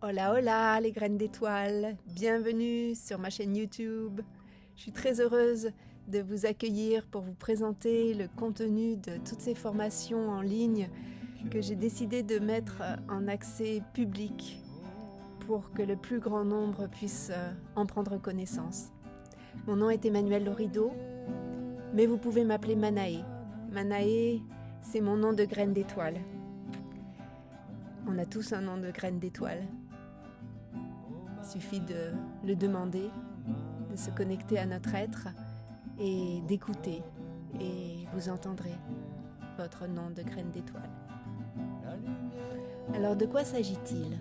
Hola hola les graines d'étoiles, bienvenue sur ma chaîne YouTube. Je suis très heureuse de vous accueillir pour vous présenter le contenu de toutes ces formations en ligne que j'ai décidé de mettre en accès public pour que le plus grand nombre puisse en prendre connaissance. Mon nom est Emmanuelle Lorido, mais vous pouvez m'appeler Manae. Manae, c'est mon nom de graine d'étoile. On a tous un nom de graine d'étoile. Il suffit de le demander, de se connecter à notre être et d'écouter. Et vous entendrez votre nom de graine d'étoile. Alors de quoi s'agit-il?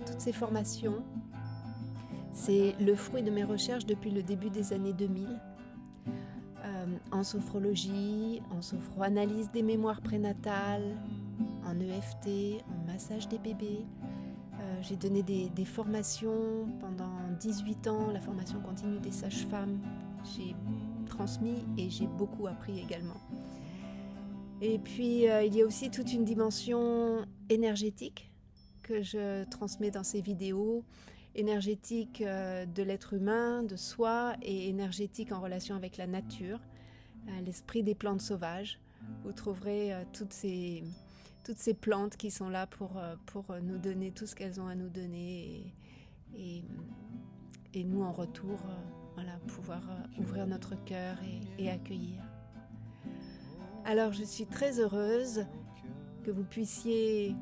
Toutes ces formations, c'est le fruit de mes recherches depuis le début des années 2000. En sophrologie, en sophroanalyse des mémoires prénatales, en EFT, en massage des bébés. J'ai donné des formations pendant 18 ans, la formation continue des sages-femmes. J'ai transmis et j'ai beaucoup appris également. Et puis, il y a aussi toute une dimension énergétique que je transmets dans ces vidéos, énergétique de l'être humain, de soi, et énergétique en relation avec la nature, l'esprit des plantes sauvages. Vous trouverez toutes ces plantes qui sont là pour nous donner tout ce qu'elles ont à nous donner et nous en retour pouvoir ouvrir notre cœur et accueillir. Alors je suis très heureuse que vous puissiez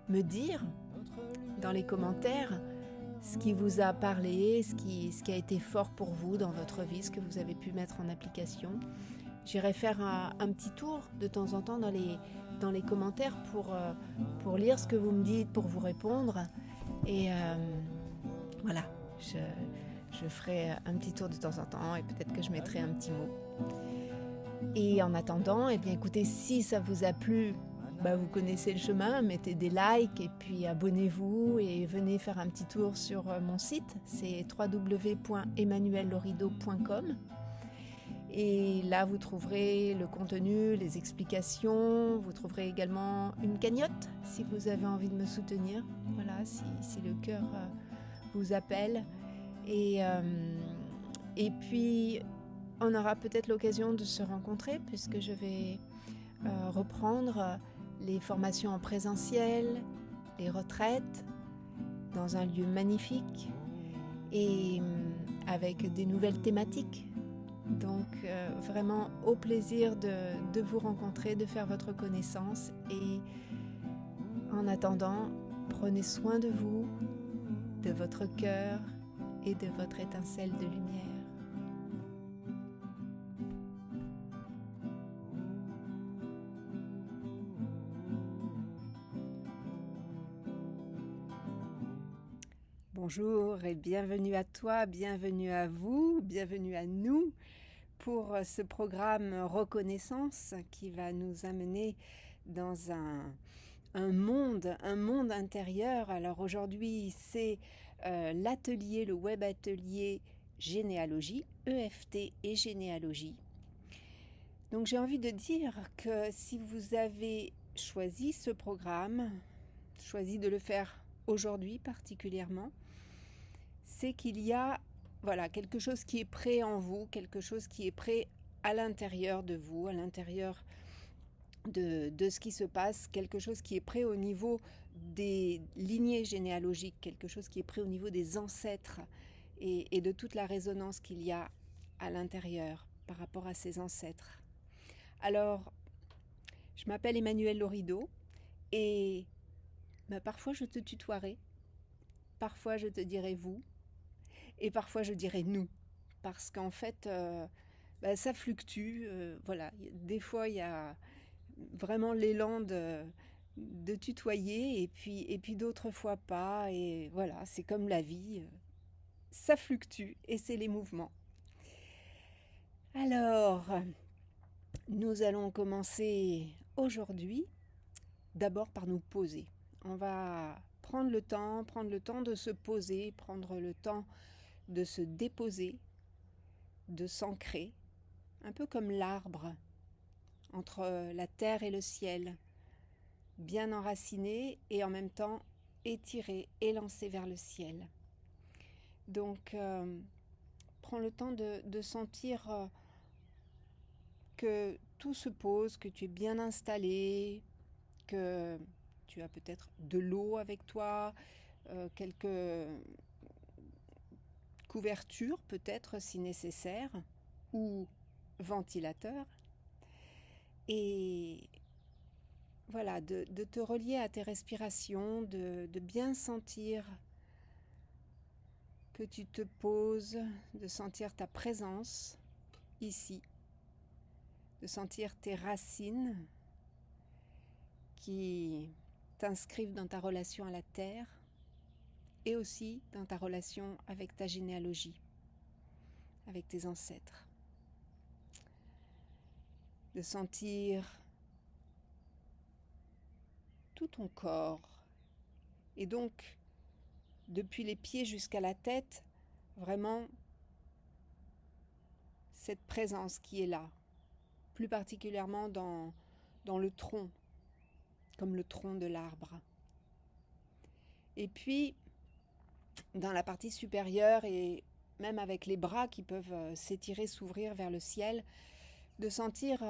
me dire dans les commentaires ce qui vous a parlé, ce qui a été fort pour vous dans votre vie, ce que vous avez pu mettre en application. J'irai faire un petit tour de temps en temps dans les commentaires pour lire ce que vous me dites, pour vous répondre. Et voilà, je ferai un petit tour de temps en temps et peut-être que je mettrai un petit mot. Et en attendant, eh bien écoutez, si ça vous a plu, vous connaissez le chemin, mettez des likes et puis abonnez-vous et venez faire un petit tour sur mon site, c'est www.emmanuellelorido.com. Et là, vous trouverez le contenu, les explications. Vous trouverez également une cagnotte si vous avez envie de me soutenir. Voilà, si le cœur vous appelle. Et puis, on aura peut-être l'occasion de se rencontrer puisque je vais reprendre les formations en présentiel, les retraites dans un lieu magnifique et avec des nouvelles thématiques. Donc vraiment au plaisir de vous rencontrer, de faire votre connaissance et en attendant, prenez soin de vous, de votre cœur et de votre étincelle de lumière. Bonjour et bienvenue à toi, bienvenue à vous, bienvenue à nous pour ce programme Reconnaissance qui va nous amener dans un monde intérieur. Alors aujourd'hui, c'est l'atelier, le web atelier généalogie, EFT et généalogie. Donc j'ai envie de dire que si vous avez choisi ce programme, choisi de le faire aujourd'hui particulièrement, c'est qu'il y a quelque chose qui est prêt en vous, quelque chose qui est prêt à l'intérieur de vous, à l'intérieur de ce qui se passe, quelque chose qui est prêt au niveau des lignées généalogiques, quelque chose qui est prêt au niveau des ancêtres et de toute la résonance qu'il y a à l'intérieur par rapport à ces ancêtres. Alors, je m'appelle Emmanuelle Lorido et parfois je te tutoierai, parfois je te dirai vous, et parfois je dirais nous, parce qu'en fait, ça fluctue. Des fois, il y a vraiment l'élan de tutoyer, et puis d'autres fois pas. Et voilà, c'est comme la vie, ça fluctue, et c'est les mouvements. Alors, nous allons commencer aujourd'hui, d'abord par nous poser. On va prendre le temps de se poser, prendre le temps de se déposer, de s'ancrer, un peu comme l'arbre entre la terre et le ciel, bien enraciné et en même temps étiré, élancé vers le ciel. Donc, prends le temps de sentir que tout se pose, que tu es bien installé, que tu as peut-être de l'eau avec toi, quelques couvertures peut-être si nécessaire, ou ventilateur. Et voilà, de te relier à tes respirations, de bien sentir que tu te poses, de sentir ta présence ici, de sentir tes racines qui t'inscrivent dans ta relation à la terre et aussi dans ta relation avec ta généalogie, avec tes ancêtres. De sentir tout ton corps et donc depuis les pieds jusqu'à la tête, vraiment cette présence qui est là, plus particulièrement dans le tronc, comme le tronc de l'arbre. Et puis, dans la partie supérieure et même avec les bras qui peuvent s'étirer, s'ouvrir vers le ciel, de sentir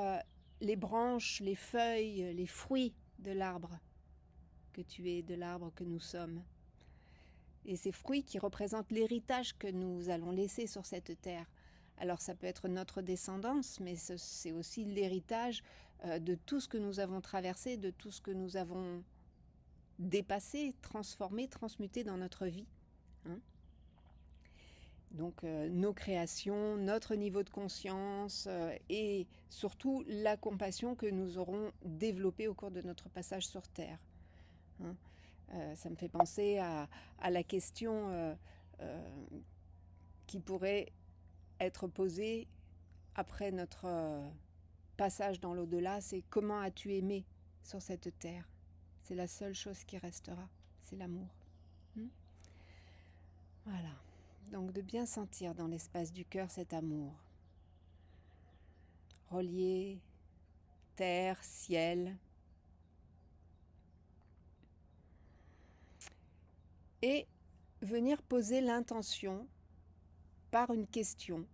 les branches, les feuilles, les fruits de l'arbre que tu es, de l'arbre que nous sommes. Et ces fruits qui représentent l'héritage que nous allons laisser sur cette terre. Alors ça peut être notre descendance, mais c'est aussi l'héritage de tout ce que nous avons traversé, de tout ce que nous avons dépassé, transformé, transmuté dans notre vie. Donc nos créations, notre niveau de conscience et surtout la compassion que nous aurons développée au cours de notre passage sur Terre. Ça me fait penser à la question qui pourrait être posée après notre passage dans l'au-delà, c'est comment as-tu aimé sur cette terre? C'est la seule chose qui restera, c'est l'amour. Voilà, donc de bien sentir dans l'espace du cœur cet amour. Relier terre, ciel. Et venir poser l'intention par une question,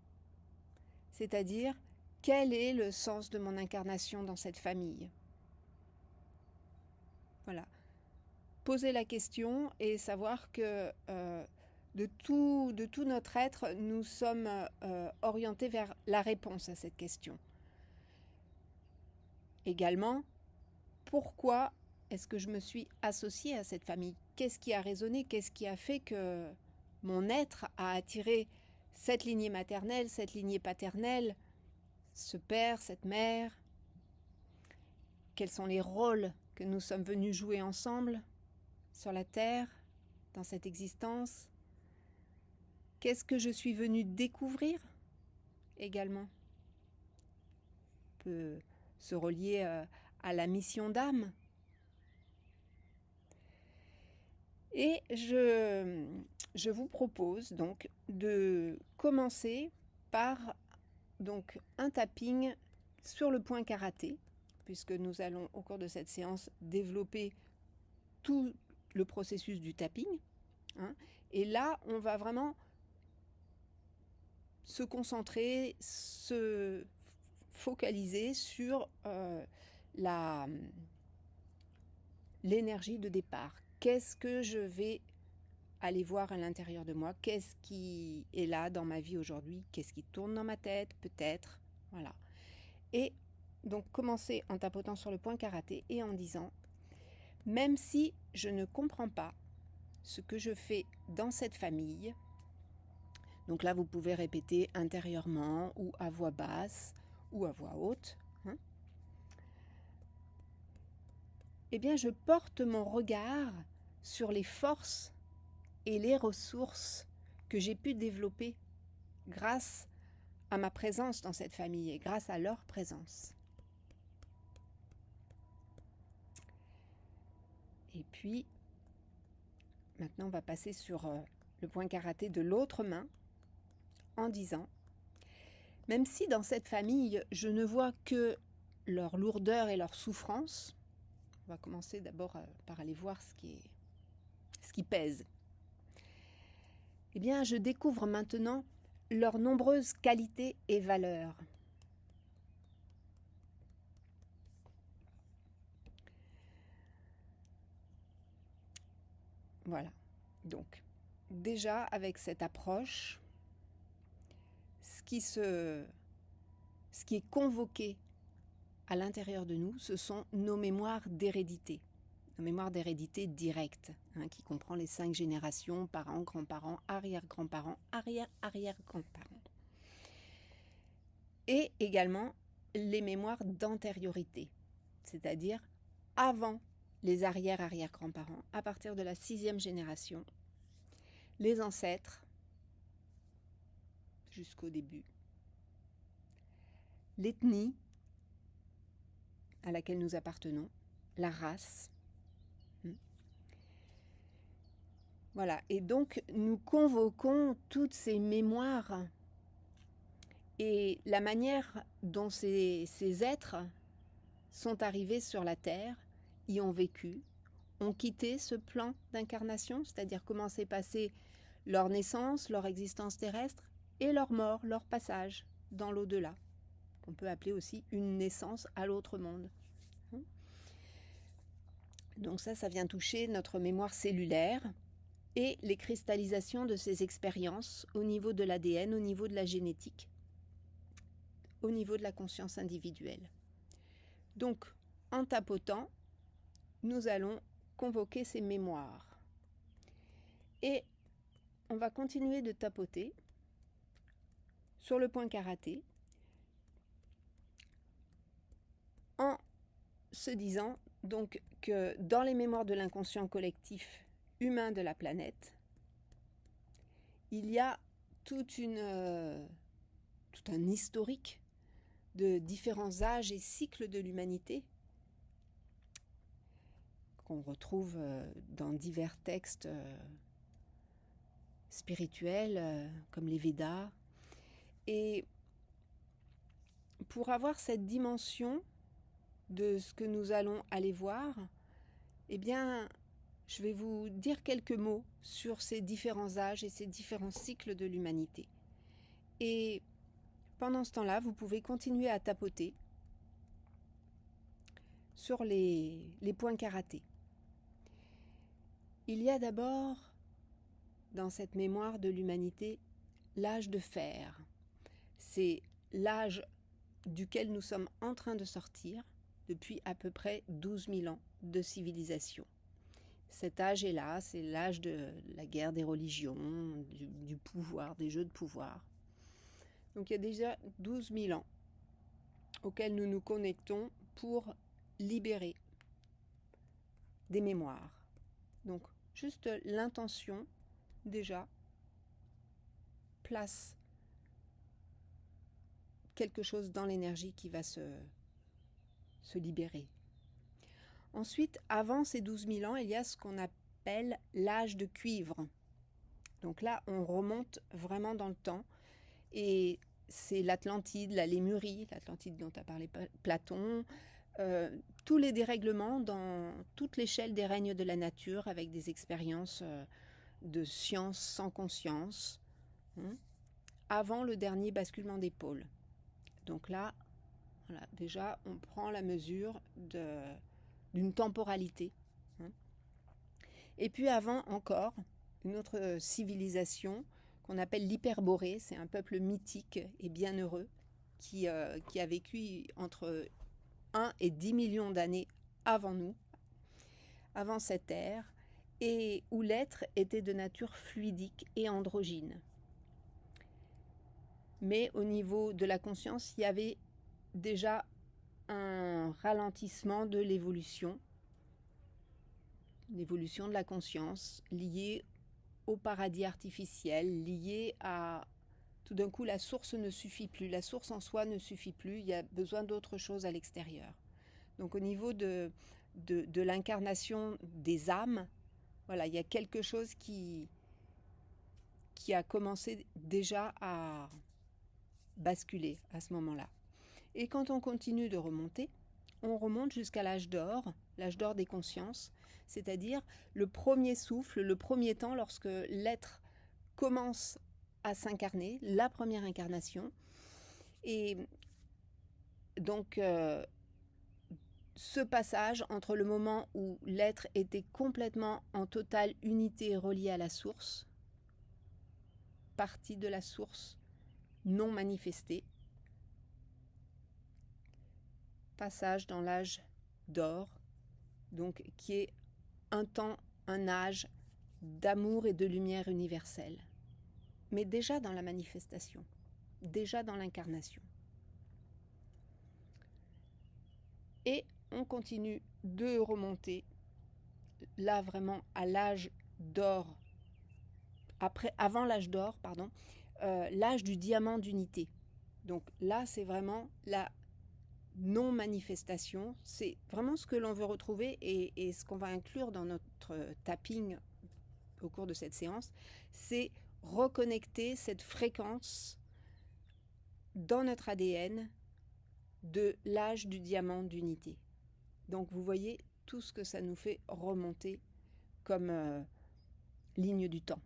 c'est-à-dire quel est le sens de mon incarnation dans cette famille? Voilà. Poser la question et savoir que de tout notre être, nous sommes orientés vers la réponse à cette question. Également, pourquoi est-ce que je me suis associée à cette famille? Qu'est-ce qui a résonné? Qu'est-ce qui a fait que mon être a attiré cette lignée maternelle, cette lignée paternelle, ce père, cette mère? Quels sont les rôles que nous sommes venus jouer ensemble sur la terre, dans cette existence? Qu'est-ce que je suis venue découvrir également? On peut se relier à la mission d'âme. Et je vous propose donc de commencer par donc un tapping sur le point karaté, puisque nous allons au cours de cette séance développer tout le processus du tapping. Et là, on va vraiment se concentrer, se focaliser sur l'énergie de départ. Qu'est-ce que je vais aller voir à l'intérieur de moi? Qu'est-ce qui est là dans ma vie aujourd'hui? Qu'est-ce qui tourne dans ma tête peut-être? Voilà. Et donc commencer en tapotant sur le point karaté et en disant, même si je ne comprends pas ce que je fais dans cette famille, donc là vous pouvez répéter intérieurement ou à voix basse ou à voix haute, eh bien je porte mon regard sur les forces et les ressources que j'ai pu développer grâce à ma présence dans cette famille et grâce à leur présence. Et puis, maintenant on va passer sur le point karaté de l'autre main en disant, même si dans cette famille je ne vois que leur lourdeur et leur souffrance, on va commencer d'abord par aller voir ce qui est ce qui pèse. Eh bien, je découvre maintenant leurs nombreuses qualités et valeurs. Voilà. Donc, déjà avec cette approche, ce qui est convoqué à l'intérieur de nous, ce sont nos mémoires d'hérédité. Nos mémoires d'hérédité directe, qui comprend les 5 générations, parents, grands-parents, arrière-grands-parents, arrière-arrière-grands-parents. Et également les mémoires d'antériorité, c'est-à-dire avant les arrière-arrière-grands-parents, à partir de la 6e génération, les ancêtres, jusqu'au début, l'ethnie à laquelle nous appartenons, la race. Voilà, et donc nous convoquons toutes ces mémoires et la manière dont ces êtres sont arrivés sur la Terre, y ont vécu, ont quitté ce plan d'incarnation, c'est-à-dire comment s'est passée leur naissance, leur existence terrestre et leur mort, leur passage dans l'au-delà, qu'on peut appeler aussi une naissance à l'autre monde. Donc ça vient toucher notre mémoire cellulaire et les cristallisations de ces expériences au niveau de l'ADN, au niveau de la génétique, au niveau de la conscience individuelle. Donc, en tapotant, nous allons convoquer ces mémoires. Et on va continuer de tapoter sur le point karaté en se disant donc que dans les mémoires de l'inconscient collectif humain de la planète, il y a tout un historique de différents âges et cycles de l'humanité qu'on retrouve dans divers textes spirituels comme les Védas. Et pour avoir cette dimension de ce que nous allons aller voir, eh bien, je vais vous dire quelques mots sur ces différents âges et ces différents cycles de l'humanité. Et pendant ce temps-là, vous pouvez continuer à tapoter sur les points karaté. Il y a d'abord, dans cette mémoire de l'humanité, l'âge de fer. C'est l'âge duquel nous sommes en train de sortir depuis à peu près 12 000 ans de civilisation. Cet âge est là, c'est l'âge de la guerre des religions, du pouvoir, des jeux de pouvoir. Donc il y a déjà 12 000 ans auxquels nous nous connectons pour libérer des mémoires. Donc juste l'intention, déjà, place quelque chose dans l'énergie qui va se libérer. Ensuite, avant ces 12 000 ans, il y a ce qu'on appelle l'âge de cuivre. Donc là, on remonte vraiment dans le temps. Et c'est l'Atlantide, la Lémurie, l'Atlantide dont a parlé Platon, tous les dérèglements dans toute l'échelle des règnes de la nature avec des expériences de science sans conscience, avant le dernier basculement des pôles. Donc là, voilà, déjà, on prend la mesure d'une temporalité. Et puis avant encore, une autre civilisation qu'on appelle l'Hyperborée, c'est un peuple mythique et bienheureux qui a vécu entre 1 et 10 millions d'années avant nous, avant cette ère, et où l'être était de nature fluidique et androgyne. Mais au niveau de la conscience, il y avait déjà un ralentissement de l'évolution de la conscience liée au paradis artificiel, liée à tout d'un coup la source ne suffit plus, la source en soi ne suffit plus, il y a besoin d'autre chose à l'extérieur. Donc au niveau de l'incarnation des âmes, voilà, il y a quelque chose qui a commencé déjà à basculer à ce moment-là. Et quand on continue de remonter, on remonte jusqu'à l'âge d'or, l'âge d'or des consciences, c'est-à-dire le premier souffle, le premier temps lorsque l'être commence à s'incarner, la première incarnation. Et donc, ce passage entre le moment où l'être était complètement en totale unité relié à la source, partie de la source non manifestée, passage dans l'âge d'or, donc qui est un temps, un âge d'amour et de lumière universelle, mais déjà dans la manifestation, déjà dans l'incarnation. Et on continue de remonter là vraiment à l'âge d'or, avant l'âge d'or, pardon, l'âge du diamant d'unité. Donc là, c'est vraiment la non-manifestation, c'est vraiment ce que l'on veut retrouver et ce qu'on va inclure dans notre tapping au cours de cette séance, c'est reconnecter cette fréquence dans notre ADN de l'âge du diamant d'unité. Donc vous voyez tout ce que ça nous fait remonter comme ligne du temps.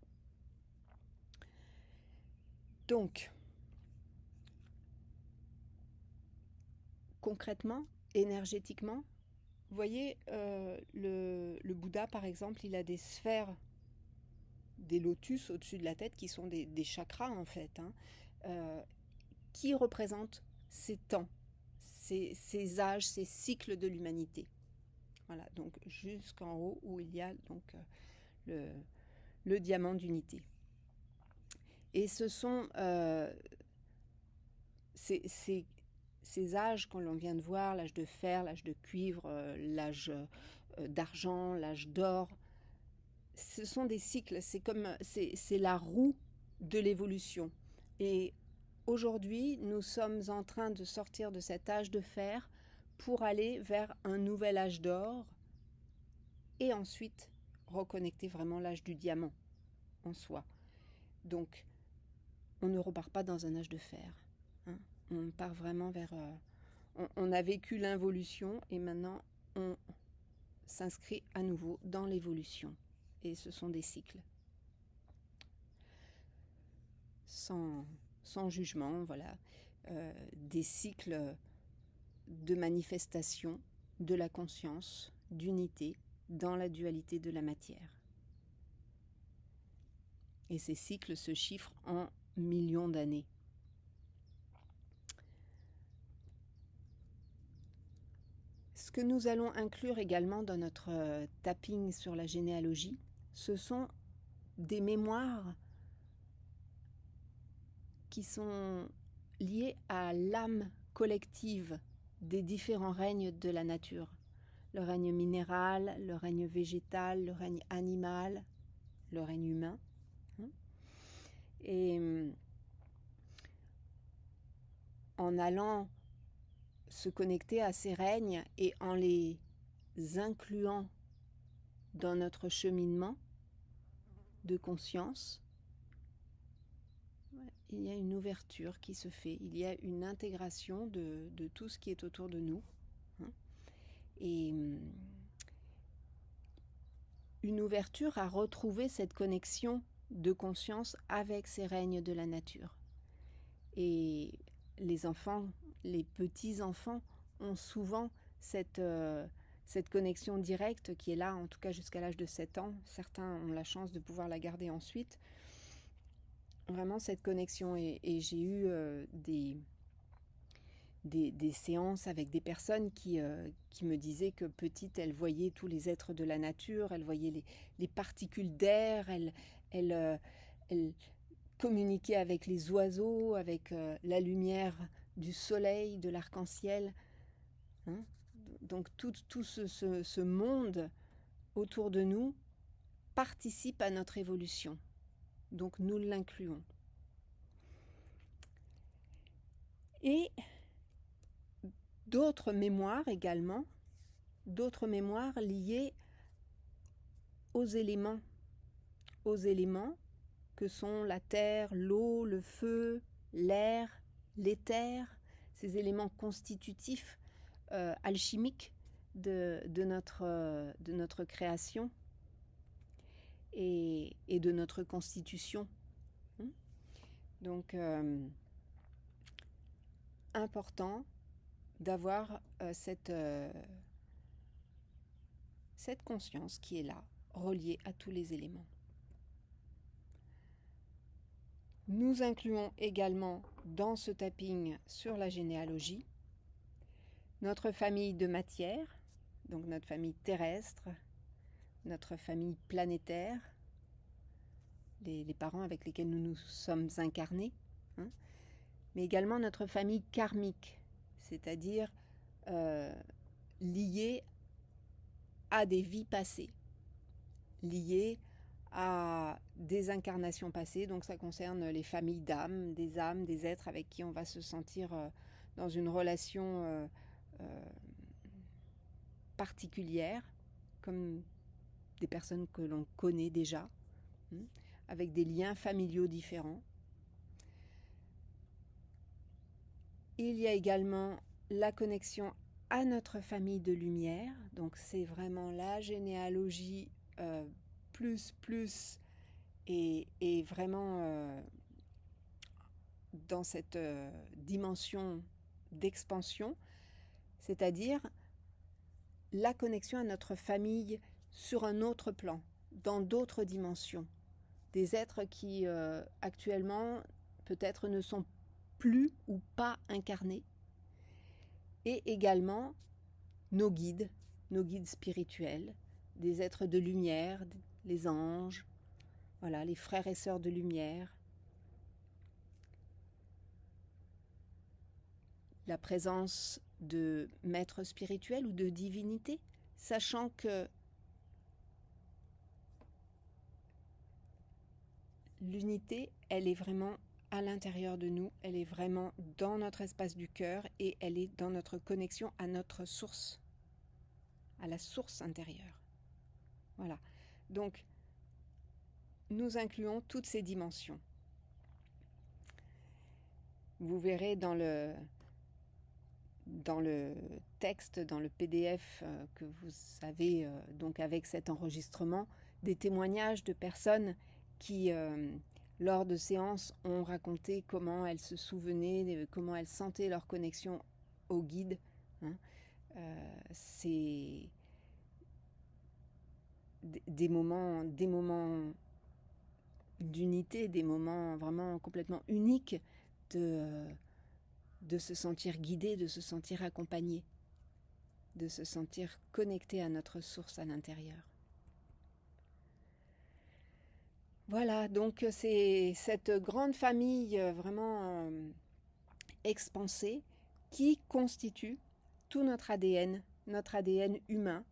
Donc, concrètement, énergétiquement, vous voyez, le Bouddha, par exemple, il a des sphères, des lotus au-dessus de la tête qui sont des chakras, en fait, qui représentent ces temps, ces âges, ces cycles de l'humanité. Voilà, donc jusqu'en haut où il y a donc le diamant d'unité. Et ce sont ces âges qu'on l'on vient de voir, l'âge de fer, l'âge de cuivre, l'âge d'argent, l'âge d'or, ce sont des cycles, c'est la roue de l'évolution. Et aujourd'hui, nous sommes en train de sortir de cet âge de fer pour aller vers un nouvel âge d'or et ensuite reconnecter vraiment l'âge du diamant en soi. Donc, on ne repart pas dans un âge de fer. On part vraiment vers... on a vécu l'involution et maintenant on s'inscrit à nouveau dans l'évolution. Et ce sont des cycles. Sans jugement, voilà. Des cycles de manifestation de la conscience, d'unité dans la dualité de la matière. Et ces cycles se chiffrent en millions d'années. Ce que nous allons inclure également dans notre tapping sur la généalogie, ce sont des mémoires qui sont liées à l'âme collective des différents règnes de la nature. Le règne minéral, le règne végétal, le règne animal, le règne humain. Et en allant se connecter à ces règnes et en les incluant dans notre cheminement de conscience, il y a une ouverture qui se fait, il y a une intégration de tout ce qui est autour de nous. Et une ouverture à retrouver cette connexion de conscience avec ces règnes de la nature. Et les enfants, les petits-enfants ont souvent cette connexion directe qui est là, en tout cas jusqu'à l'âge de 7 ans. Certains ont la chance de pouvoir la garder ensuite. Vraiment cette connexion. Et j'ai eu des séances avec des personnes qui me disaient que petite, elle voyait tous les êtres de la nature, elle voyait les particules d'air, elle communiquer avec les oiseaux, avec la lumière du soleil, de l'arc-en-ciel. Donc tout ce monde autour de nous participe à notre évolution. Donc nous l'incluons. Et d'autres mémoires également, d'autres mémoires liées aux éléments que sont la terre, l'eau, le feu, l'air, l'éther, ces éléments constitutifs alchimiques de notre création et de notre constitution. Donc, important d'avoir cette conscience qui est là, reliée à tous les éléments. Nous incluons également dans ce tapping sur la généalogie notre famille de matière, donc notre famille terrestre, notre famille planétaire, les parents avec lesquels nous nous sommes incarnés, mais également notre famille karmique, c'est-à-dire liée à des vies passées, liée à des incarnations passées. Donc ça concerne les familles d'âmes, des êtres avec qui on va se sentir dans une relation particulière, comme des personnes que l'on connaît déjà, avec des liens familiaux différents. Il y a également la connexion à notre famille de lumière, donc c'est vraiment la généalogie plus et vraiment dans cette dimension d'expansion, c'est-à-dire la connexion à notre famille sur un autre plan, dans d'autres dimensions, des êtres qui actuellement peut-être ne sont plus ou pas incarnés, et également nos guides spirituels, des êtres de lumière, les anges, voilà, les frères et sœurs de lumière, la présence de maîtres spirituels ou de divinités, sachant que l'unité, elle est vraiment à l'intérieur de nous, elle est vraiment dans notre espace du cœur et elle est dans notre connexion à notre source, à la source intérieure. Voilà. Donc, nous incluons toutes ces dimensions. Vous verrez dans le texte, dans le PDF que vous avez donc avec cet enregistrement, des témoignages de personnes qui, lors de séances, ont raconté comment elles se souvenaient, comment elles sentaient leur connexion au guide. C'est des moments d'unité, des moments vraiment complètement uniques de se sentir guidé, de se sentir accompagné, de se sentir connecté à notre source à l'intérieur. Voilà, donc c'est cette grande famille vraiment expansée qui constitue tout notre ADN humain,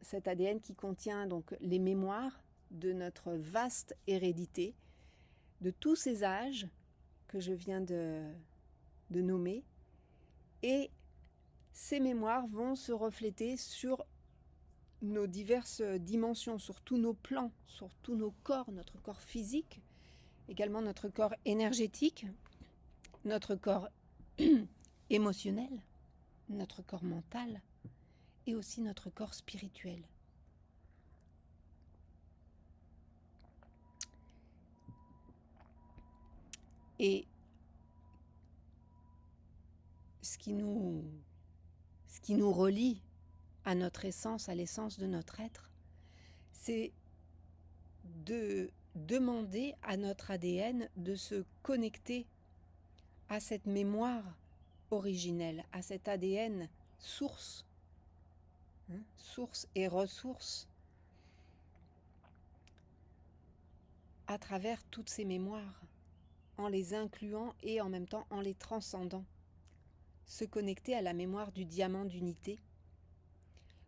cet ADN qui contient donc les mémoires de notre vaste hérédité, de tous ces âges que je viens de nommer, et ces mémoires vont se refléter sur nos diverses dimensions, sur tous nos plans, sur tous nos corps, notre corps physique, également notre corps énergétique, notre corps émotionnel, notre corps mental et aussi notre corps spirituel. Et ce qui nous relie à notre essence, à l'essence de notre être, c'est de demander à notre ADN de se connecter à cette mémoire originelle, à cet ADN source, source et ressource, à travers toutes ces mémoires, en les incluant et en même temps en les transcendant. Se connecter à la mémoire du diamant d'unité,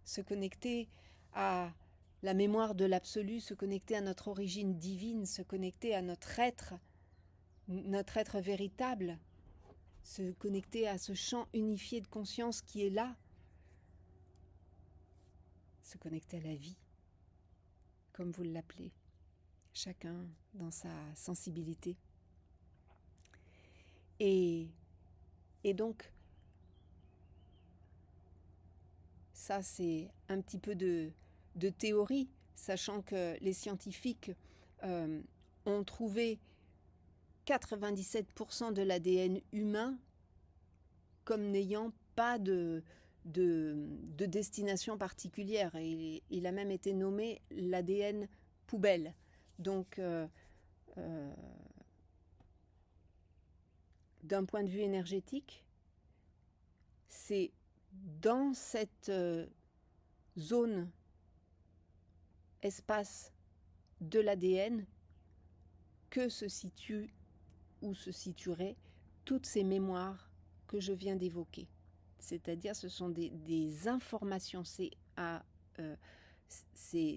se connecter à la mémoire de l'absolu, se connecter à notre origine divine, se connecter à notre être véritable, se connecter à ce champ unifié de conscience qui est là, se connecter à la vie, comme vous l'appelez, chacun dans sa sensibilité. Et donc, ça c'est un petit peu de théorie, sachant que les scientifiques ont trouvé 97% de l'ADN humain comme n'ayant pas de destination particulière. Et il a même été nommé l'ADN poubelle. Donc, d'un point de vue énergétique, c'est dans cette zone, espace de l'ADN que se situe ou se situeraient toutes ces mémoires que je viens d'évoquer. C'est-à-dire ce sont des informations, c'est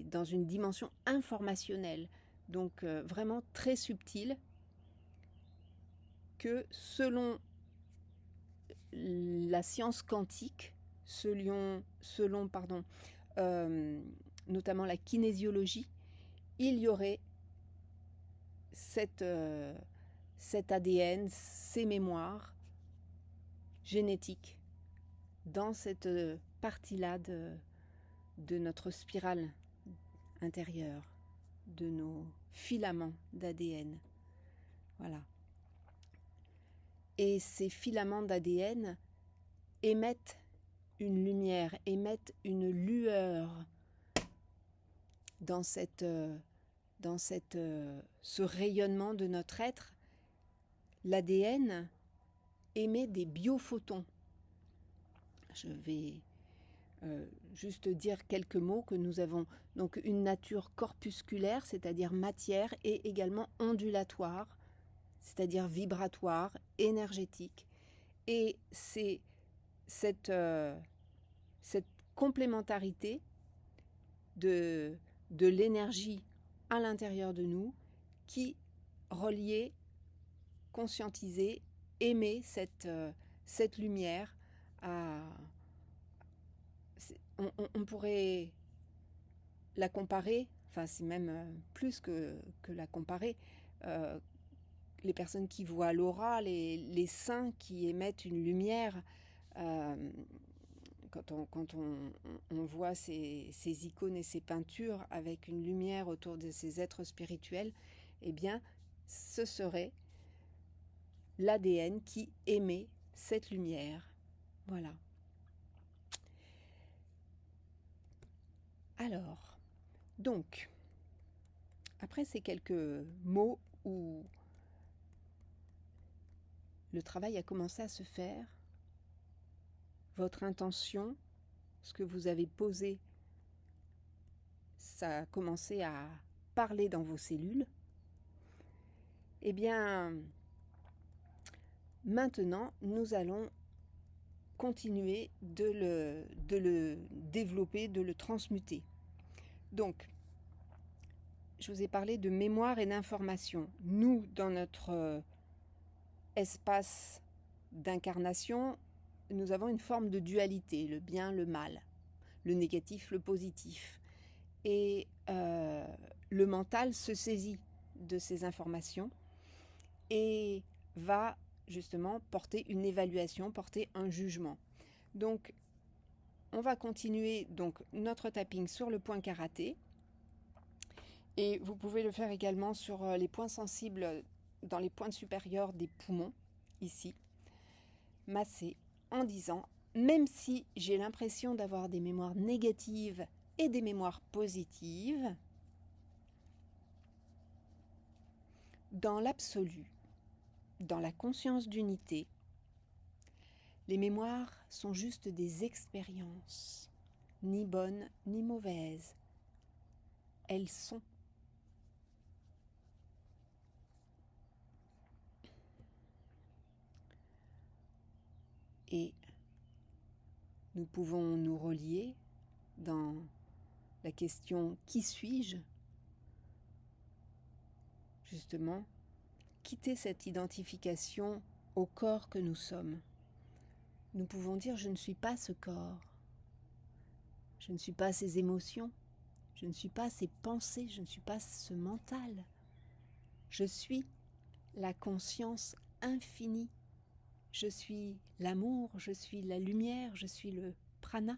dans une dimension informationnelle, donc vraiment très subtile, que selon la science quantique, notamment la kinésiologie, il y aurait cet ADN, ces mémoires génétiques dans cette partie-là de notre spirale intérieure, de nos filaments d'ADN. Voilà. Et ces filaments d'ADN émettent une lumière, émettent une lueur dans ce rayonnement de notre être. L'ADN émet des biophotons. Je vais juste dire quelques mots que nous avons donc une nature corpusculaire, c'est-à-dire matière, et également ondulatoire, c'est-à-dire vibratoire, énergétique. Et c'est cette complémentarité de l'énergie à l'intérieur de nous qui, reliée, conscientisée, émet cette lumière on pourrait la comparer, enfin c'est même plus que la comparer, les personnes qui voient l'aura, les saints qui émettent une lumière, quand on voit ces icônes et ces peintures avec une lumière autour de ces êtres spirituels, eh bien ce serait l'ADN qui émet cette lumière. Voilà. Alors, donc, après ces quelques mots où le travail a commencé à se faire, votre intention, ce que vous avez posé, ça a commencé à parler dans vos cellules, eh bien, maintenant, nous allons continuer de le développer, de le transmuter. Donc, je vous ai parlé de mémoire et d'information. Nous, dans notre espace d'incarnation, nous avons une forme de dualité, le bien, le mal, le négatif, le positif. Et le mental se saisit de ces informations et va justement porter une évaluation, porter un jugement. Donc, on va continuer donc notre tapping sur le point karaté. Et vous pouvez le faire également sur les points sensibles, dans les points supérieurs des poumons, ici. Masser en disant, même si j'ai l'impression d'avoir des mémoires négatives et des mémoires positives, dans l'absolu, dans la conscience d'unité, les mémoires sont juste des expériences, ni bonnes ni mauvaises. Elles sont. Et nous pouvons nous relier dans la question « Qui suis-je ?» Justement, quitter cette identification au corps que nous sommes. Nous pouvons dire « Je ne suis pas ce corps. Je ne suis pas ces émotions. Je ne suis pas ces pensées. Je ne suis pas ce mental. Je suis la conscience infinie. Je suis l'amour, je suis la lumière, je suis le prana.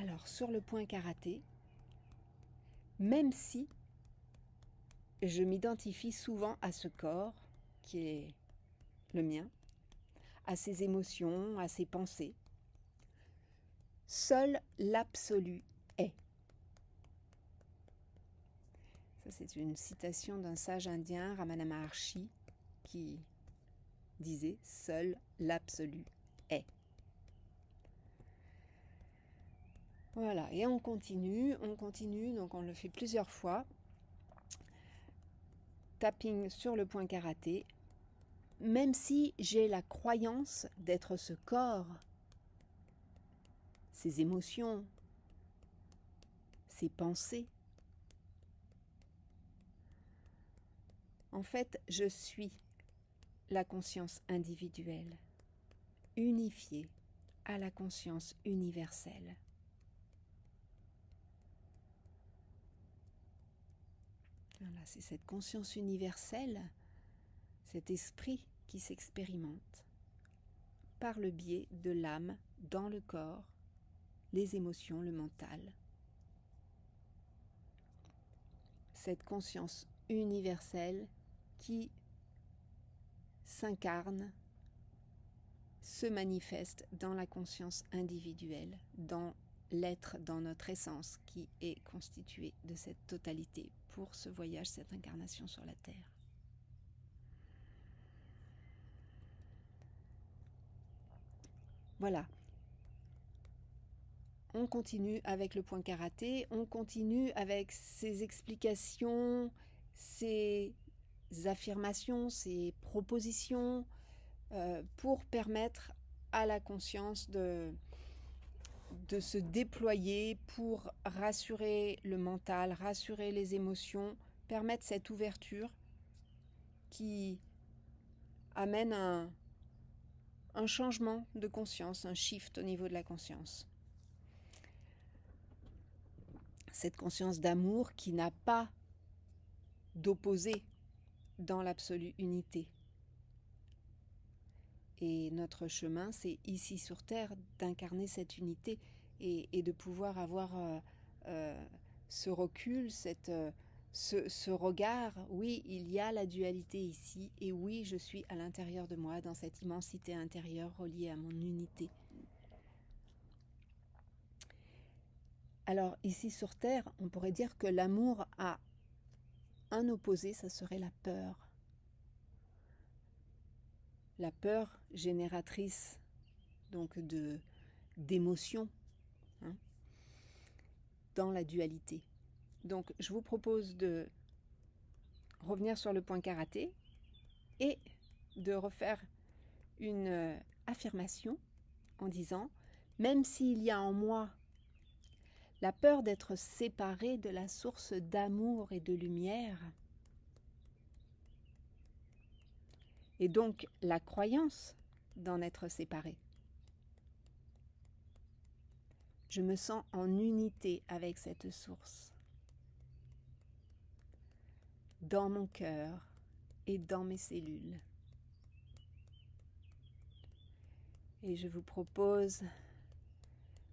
Alors, sur le point karaté, même si je m'identifie souvent à ce corps qui est le mien, à ses émotions, à ses pensées, seul l'absolu est. Ça, c'est une citation d'un sage indien, Ramana Maharshi, qui disait « Seul l'absolu est ». Voilà, et on continue, donc on le fait plusieurs fois. Tapping sur le point karaté, même si j'ai la croyance d'être ce corps, ces émotions, ces pensées. En fait, je suis la conscience individuelle, unifiée à la conscience universelle. Voilà, c'est cette conscience universelle, cet esprit qui s'expérimente par le biais de l'âme dans le corps, les émotions, le mental. Cette conscience universelle qui s'incarne, se manifeste dans la conscience individuelle, dans l'être, dans notre essence qui est constituée de cette totalité pour ce voyage, cette incarnation sur la Terre. Voilà. On continue avec le point karaté, on continue avec ces explications, ces affirmations, ces propositions pour permettre à la conscience de se déployer, pour rassurer le mental, rassurer les émotions, permettre cette ouverture qui amène un changement de conscience, un shift au niveau de la conscience. Cette conscience d'amour qui n'a pas d'opposé dans l'absolue unité. Et notre chemin, c'est ici sur Terre d'incarner cette unité et de pouvoir avoir ce recul, ce regard. Oui, il y a la dualité ici et oui, je suis à l'intérieur de moi, dans cette immensité intérieure reliée à mon unité. Alors ici sur Terre, on pourrait dire que l'amour a un opposé, ça serait la peur. La peur génératrice donc d'émotions dans la dualité. Donc je vous propose de revenir sur le point karaté et de refaire une affirmation en disant « Même s'il y a en moi la peur d'être séparé de la source d'amour et de lumière, et donc la croyance d'en être séparé, je me sens en unité avec cette source, dans mon cœur et dans mes cellules. » Et je vous propose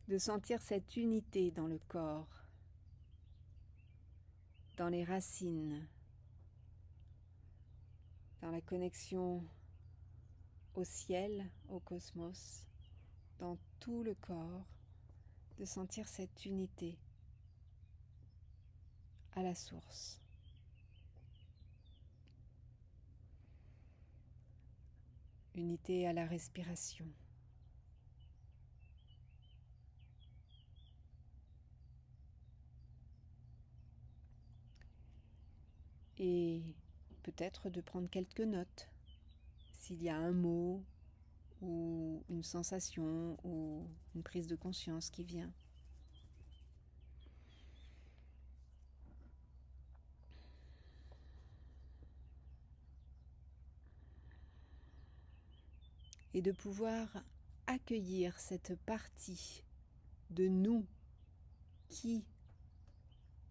de sentir cette unité dans le corps, dans les racines, dans la connexion au ciel, au cosmos, dans tout le corps, de sentir cette unité à la source. Unité à la respiration. Et peut-être de prendre quelques notes, s'il y a un mot ou une sensation ou une prise de conscience qui vient. Et de pouvoir accueillir cette partie de nous qui,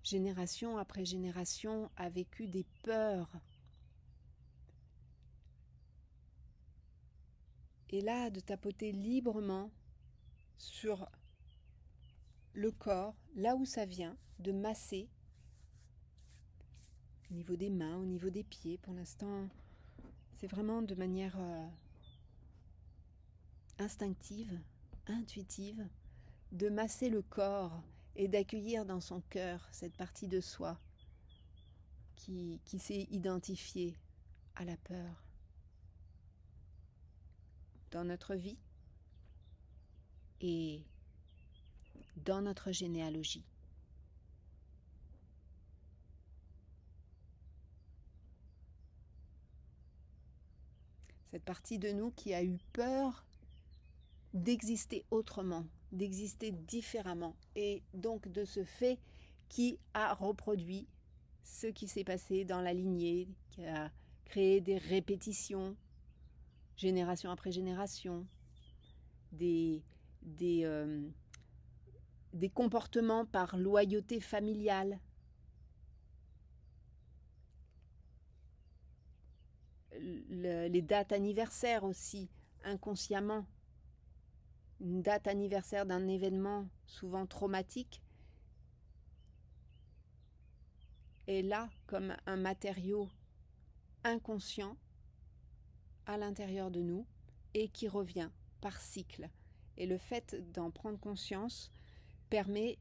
génération après génération, a vécu des peurs. Et là, de tapoter librement sur le corps, là où ça vient, de masser au niveau des mains, au niveau des pieds. Pour l'instant, c'est vraiment de manière instinctive, intuitive, de masser le corps et d'accueillir dans son cœur cette partie de soi qui s'est identifiée à la peur. Dans notre vie et dans notre généalogie. Cette partie de nous qui a eu peur d'exister autrement, d'exister différemment, et donc de ce fait qui a reproduit ce qui s'est passé dans la lignée, qui a créé des répétitions, génération après génération, des comportements par loyauté familiale, les dates anniversaires aussi, inconsciemment. Une date anniversaire d'un événement souvent traumatique est là comme un matériau inconscient à l'intérieur de nous et qui revient par cycle. Et le fait d'en prendre conscience permet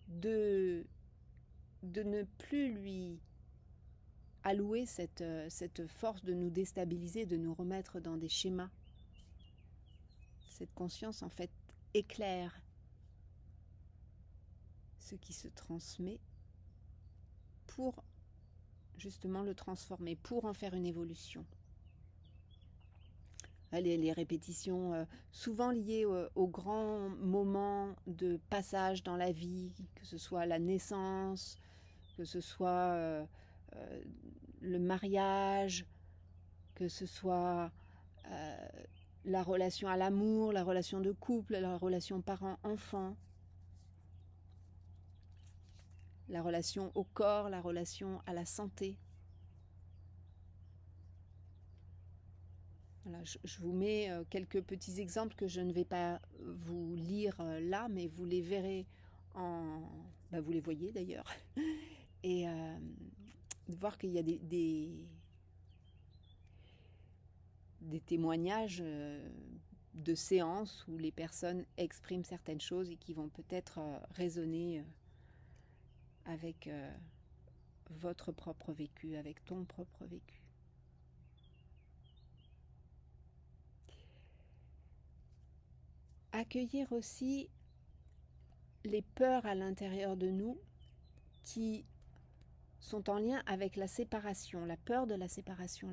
de ne plus lui allouer cette force de nous déstabiliser, de nous remettre dans des schémas. Cette conscience, en fait, éclaire ce qui se transmet pour justement le transformer, pour en faire une évolution. Les répétitions souvent liées aux grands moments de passage dans la vie, que ce soit la naissance, que ce soit le mariage, que ce soit la relation à l'amour, la relation de couple, la relation parent-enfant, la relation au corps, la relation à la santé. Voilà, je vous mets quelques petits exemples que je ne vais pas vous lire là, mais vous les verrez vous les voyez d'ailleurs. Et de voir qu'il y a des témoignages de séances où les personnes expriment certaines choses et qui vont peut-être résonner avec votre propre vécu, avec ton propre vécu. Accueillir aussi les peurs à l'intérieur de nous qui sont en lien avec la séparation, la peur de la séparation,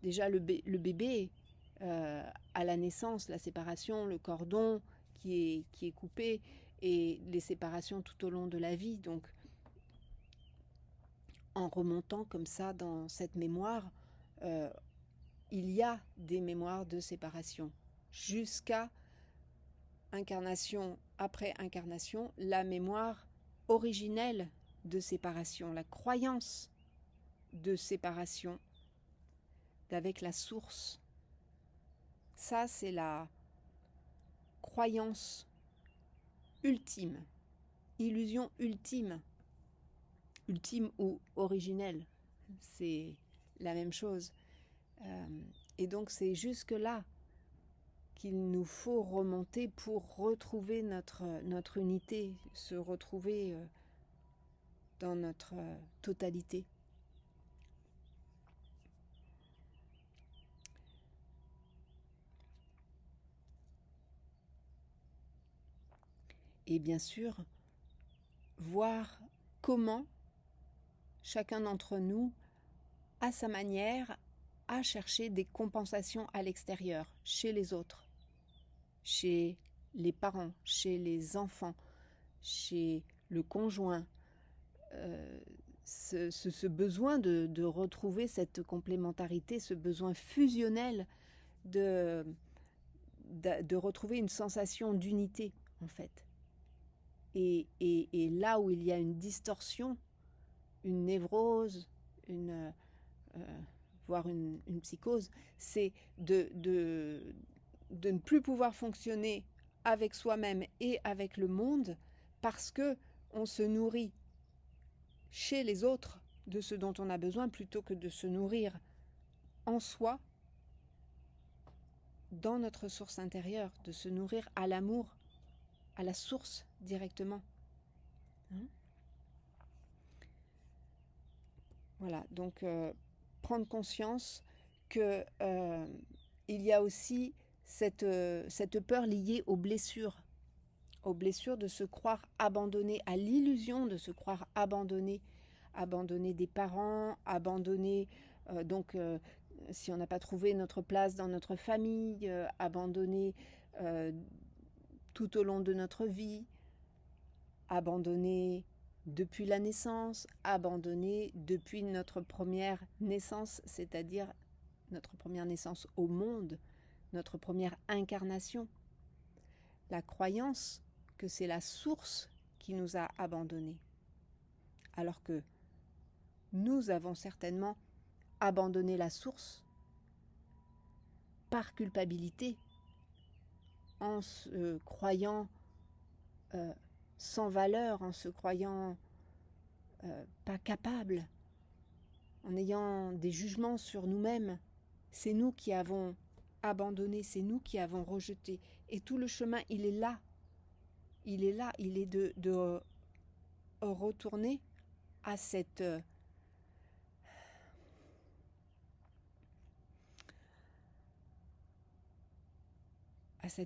déjà le bébé à la naissance, la séparation, le cordon qui est coupé et les séparations tout au long de la vie. Donc en remontant comme ça dans cette mémoire, il y a des mémoires de séparation jusqu'à incarnation après incarnation, la mémoire originelle de séparation, la croyance de séparation avec la source. Ça, c'est la croyance ultime, illusion ultime, ultime ou originelle, c'est la même chose. Et donc c'est jusque-là qu'il nous faut remonter pour retrouver notre unité, se retrouver dans notre totalité. Et bien sûr, voir comment chacun d'entre nous, à sa manière, a cherché des compensations à l'extérieur, chez les autres, chez les parents, chez les enfants, chez le conjoint. Ce besoin de retrouver cette complémentarité, ce besoin fusionnel de retrouver une sensation d'unité, en fait. Et là où il y a une distorsion, une névrose, voire une psychose, c'est de ne plus pouvoir fonctionner avec soi-même et avec le monde parce que on se nourrit chez les autres de ce dont on a besoin plutôt que de se nourrir en soi, dans notre source intérieure, de se nourrir à l'amour, à la source directement. Voilà, donc prendre conscience que il y a aussi cette peur liée aux blessures de se croire abandonné, à l'illusion de se croire abandonné des parents, abandonné si on n'a pas trouvé notre place dans notre famille, abandonné tout au long de notre vie, abandonné depuis la naissance, abandonné depuis notre première naissance, c'est-à-dire notre première naissance au monde, notre première incarnation. La croyance que c'est la source qui nous a abandonnés, alors que nous avons certainement abandonné la source par culpabilité, en se croyant sans valeur, en se croyant pas capable, en ayant des jugements sur nous-mêmes. C'est nous qui avons abandonné, c'est nous qui avons rejeté. Et tout le chemin, il est là. Il est là, il est de retourner à cette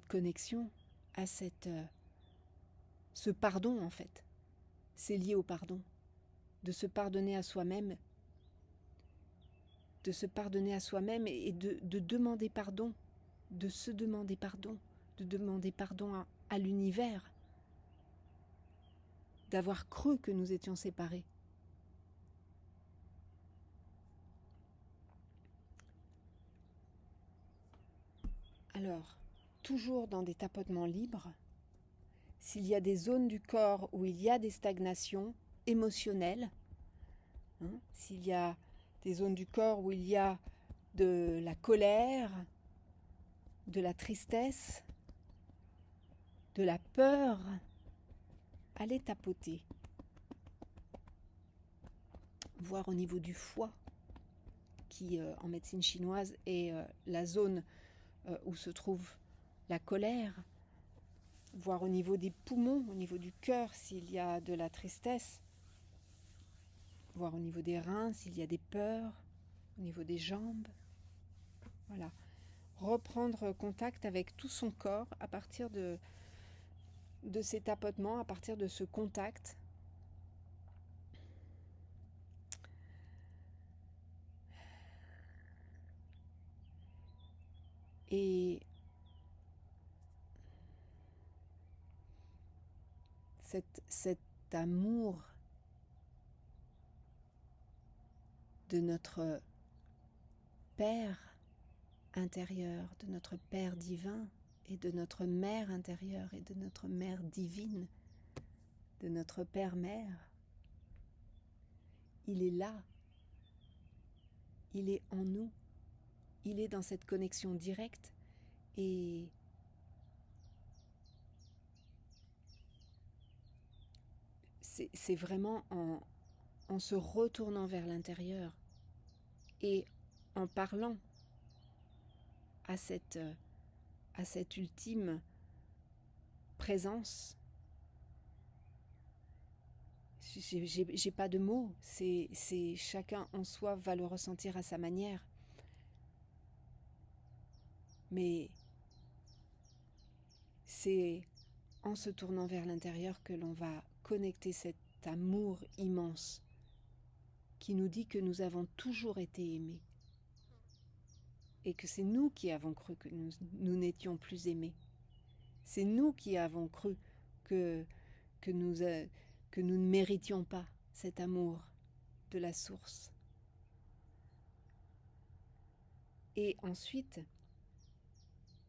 connexion, à ce pardon en fait. C'est lié au pardon. De se pardonner à soi-même, et de demander pardon, de se demander pardon, de demander pardon à l'univers, d'avoir cru que nous étions séparés. Alors, toujours dans des tapotements libres, s'il y a des zones du corps où il y a des stagnations émotionnelles, s'il y a des zones du corps où il y a de la colère, de la tristesse, de la peur, allez tapoter. Voir au niveau du foie, qui en médecine chinoise est la zone où se trouve la colère. Voir au niveau des poumons, au niveau du cœur s'il y a de la tristesse. Voir au niveau des reins s'il y a des peurs, au niveau des jambes. Voilà. Reprendre contact avec tout son corps à partir de ces tapotements, à partir de ce contact. Et cet amour de notre Père intérieur, de notre Père divin et de notre Mère intérieure et de notre Mère divine, de notre Père-Mère, il est là, il est en nous, il est dans cette connexion directe et c'est vraiment en se retournant vers l'intérieur et en parlant à cette ultime présence. J'ai pas de mots, c'est chacun en soi va le ressentir à sa manière. Mais c'est en se tournant vers l'intérieur que l'on va connecter cet amour immense qui nous dit que nous avons toujours été aimés et que c'est nous qui avons cru que nous n'étions plus aimés. C'est nous qui avons cru que nous ne méritions pas cet amour de la source. Et ensuite,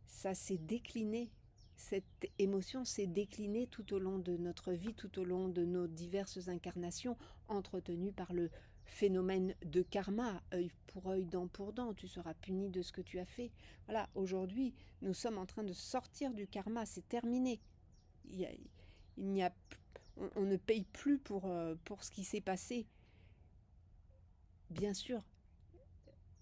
ça s'est décliné, cette émotion s'est déclinée tout au long de notre vie, tout au long de nos diverses incarnations, entretenues par le phénomène de karma, œil pour œil, dent pour dent, tu seras puni de ce que tu as fait. Voilà, aujourd'hui, nous sommes en train de sortir du karma, c'est terminé. On ne paye plus pour ce qui s'est passé. Bien sûr,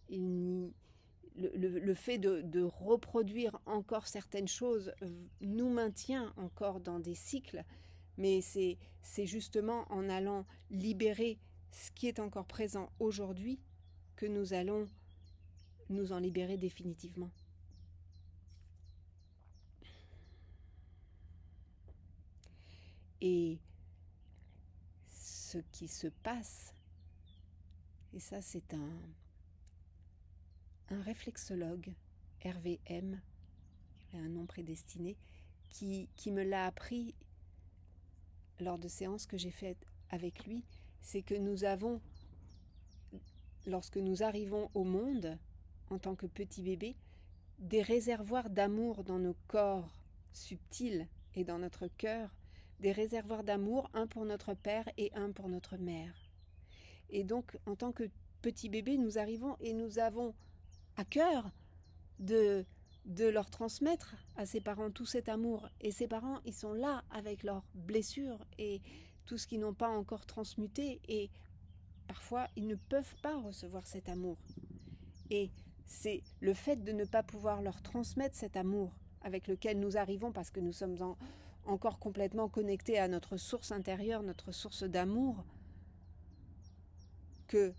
le fait de reproduire encore certaines choses nous maintient encore dans des cycles, mais c'est justement en allant libérer ce qui est encore présent aujourd'hui que nous allons nous en libérer définitivement. Et ce qui se passe, et ça c'est un réflexologue, Hervé M, un nom prédestiné, qui me l'a appris lors de séances que j'ai faites avec lui, c'est que nous avons, lorsque nous arrivons au monde, en tant que petit bébé, des réservoirs d'amour dans nos corps subtils et dans notre cœur, des réservoirs d'amour, un pour notre père et un pour notre mère. Et donc, en tant que petit bébé, nous arrivons et nous avons à cœur de leur transmettre à ses parents tout cet amour. Et ses parents, ils sont là avec leurs blessures et tout ce qu'ils n'ont pas encore transmuté. Et parfois, ils ne peuvent pas recevoir cet amour. Et c'est le fait de ne pas pouvoir leur transmettre cet amour avec lequel nous arrivons parce que nous sommes encore complètement connectés à notre source intérieure, notre source d'amour, que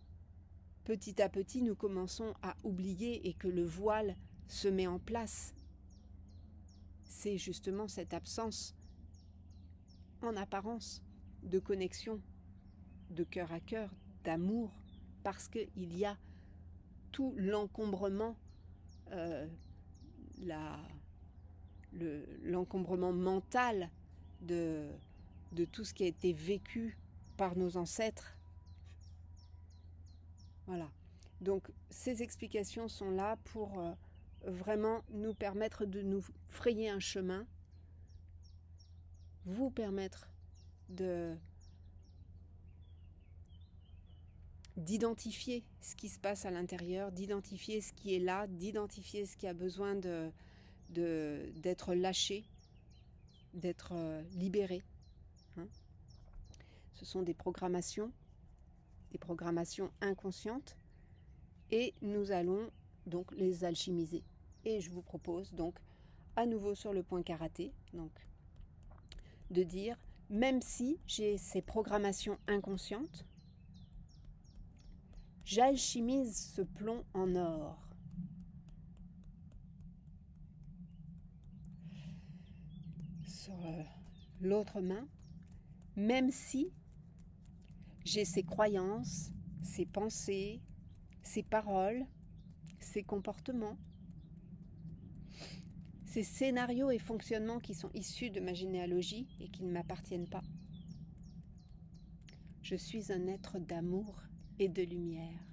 petit à petit nous commençons à oublier et que le voile se met en place. C'est justement cette absence, en apparence, de connexion, de cœur à cœur, d'amour, parce qu'il y a tout l'encombrement, l'encombrement mental de tout ce qui a été vécu par nos ancêtres. Voilà. Donc ces explications sont là pour vraiment nous permettre de nous frayer un chemin, vous permettre d'identifier ce qui se passe à l'intérieur, d'identifier ce qui est là, d'identifier ce qui a besoin d'être lâché, d'être libéré. Ce sont des programmations inconscientes, et nous allons donc les alchimiser. Et je vous propose donc, à nouveau sur le point karaté, donc, de dire, même si j'ai ces programmations inconscientes, j'alchimise ce plomb en or. Sur l'autre main, même si j'ai ces croyances, ces pensées, ces paroles, ces comportements, ces scénarios et fonctionnements qui sont issus de ma généalogie et qui ne m'appartiennent pas. Je suis un être d'amour et de lumière.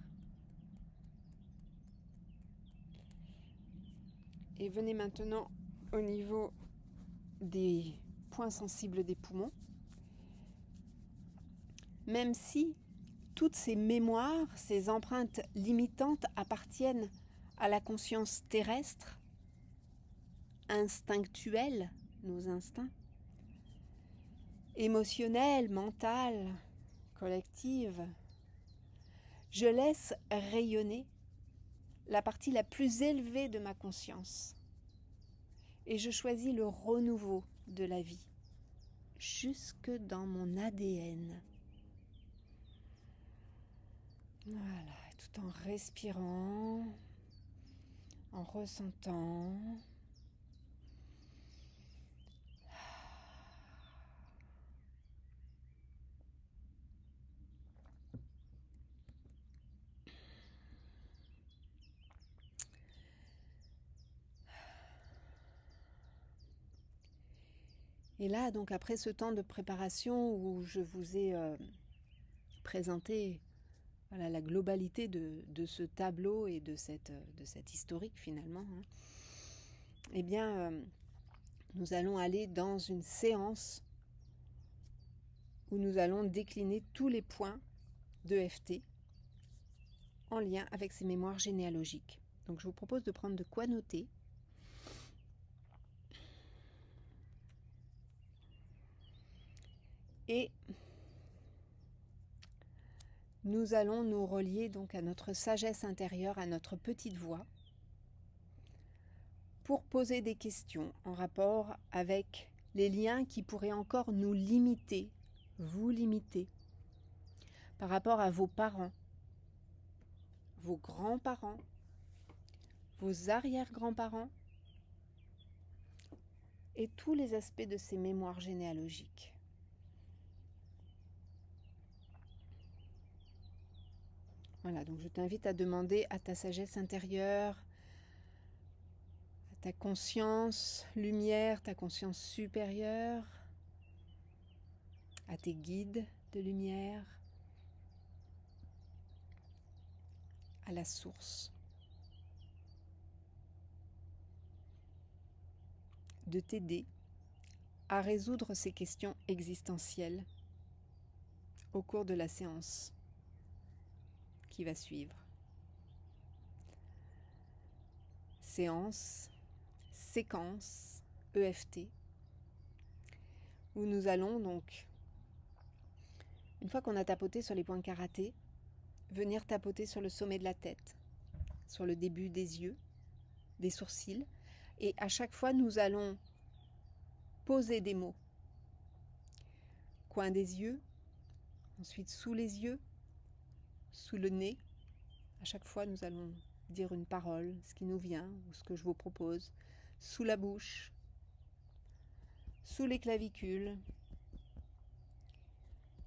Et venez maintenant au niveau des points sensibles des poumons. Même si toutes ces mémoires, ces empreintes limitantes appartiennent à la conscience terrestre, instinctuelle, nos instincts, émotionnelle, mentale, collective, je laisse rayonner la partie la plus élevée de ma conscience et je choisis le renouveau de la vie jusque dans mon ADN. Voilà, tout en respirant, en ressentant. Et là, donc après ce temps de préparation où je vous ai présenté la globalité de ce tableau et de cette historique finalement, eh bien, nous allons aller dans une séance où nous allons décliner tous les points d'EFT en lien avec ces mémoires généalogiques. Donc je vous propose de prendre de quoi noter. Et nous allons nous relier donc à notre sagesse intérieure, à notre petite voix, pour poser des questions en rapport avec les liens qui pourraient encore nous limiter, vous limiter, par rapport à vos parents, vos grands-parents, vos arrière-grands-parents et tous les aspects de ces mémoires généalogiques. Voilà, donc je t'invite à demander à ta sagesse intérieure, à ta conscience lumière, ta conscience supérieure, à tes guides de lumière, à la source, de t'aider à résoudre ces questions existentielles au cours de la séance qui va suivre. Séquence EFT, où nous allons donc, une fois qu'on a tapoté sur les points karaté, venir tapoter sur le sommet de la tête, sur le début des yeux, des sourcils, et à chaque fois nous allons poser des mots. Coin des yeux, ensuite sous les yeux, sous le nez. À chaque fois nous allons dire une parole, ce qui nous vient ou ce que je vous propose, sous la bouche, sous les clavicules,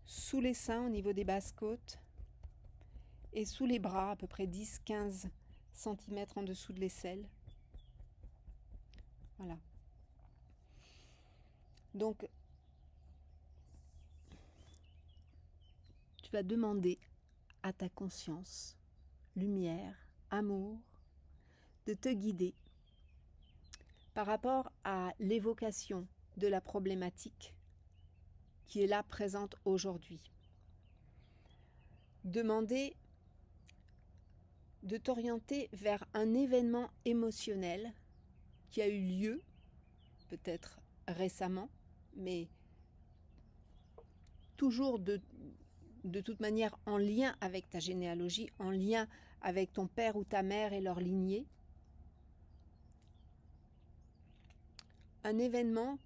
sous les seins au niveau des basses côtes et sous les bras à peu près 10-15 cm en dessous de l'aisselle. Voilà. Donc, tu vas demander à ta conscience, lumière, amour, de te guider par rapport à l'évocation de la problématique qui est là présente aujourd'hui. Demander de t'orienter vers un événement émotionnel qui a eu lieu, peut-être récemment, mais toujours de toute manière en lien avec ta généalogie, en lien avec ton père ou ta mère et leur lignée. Un événement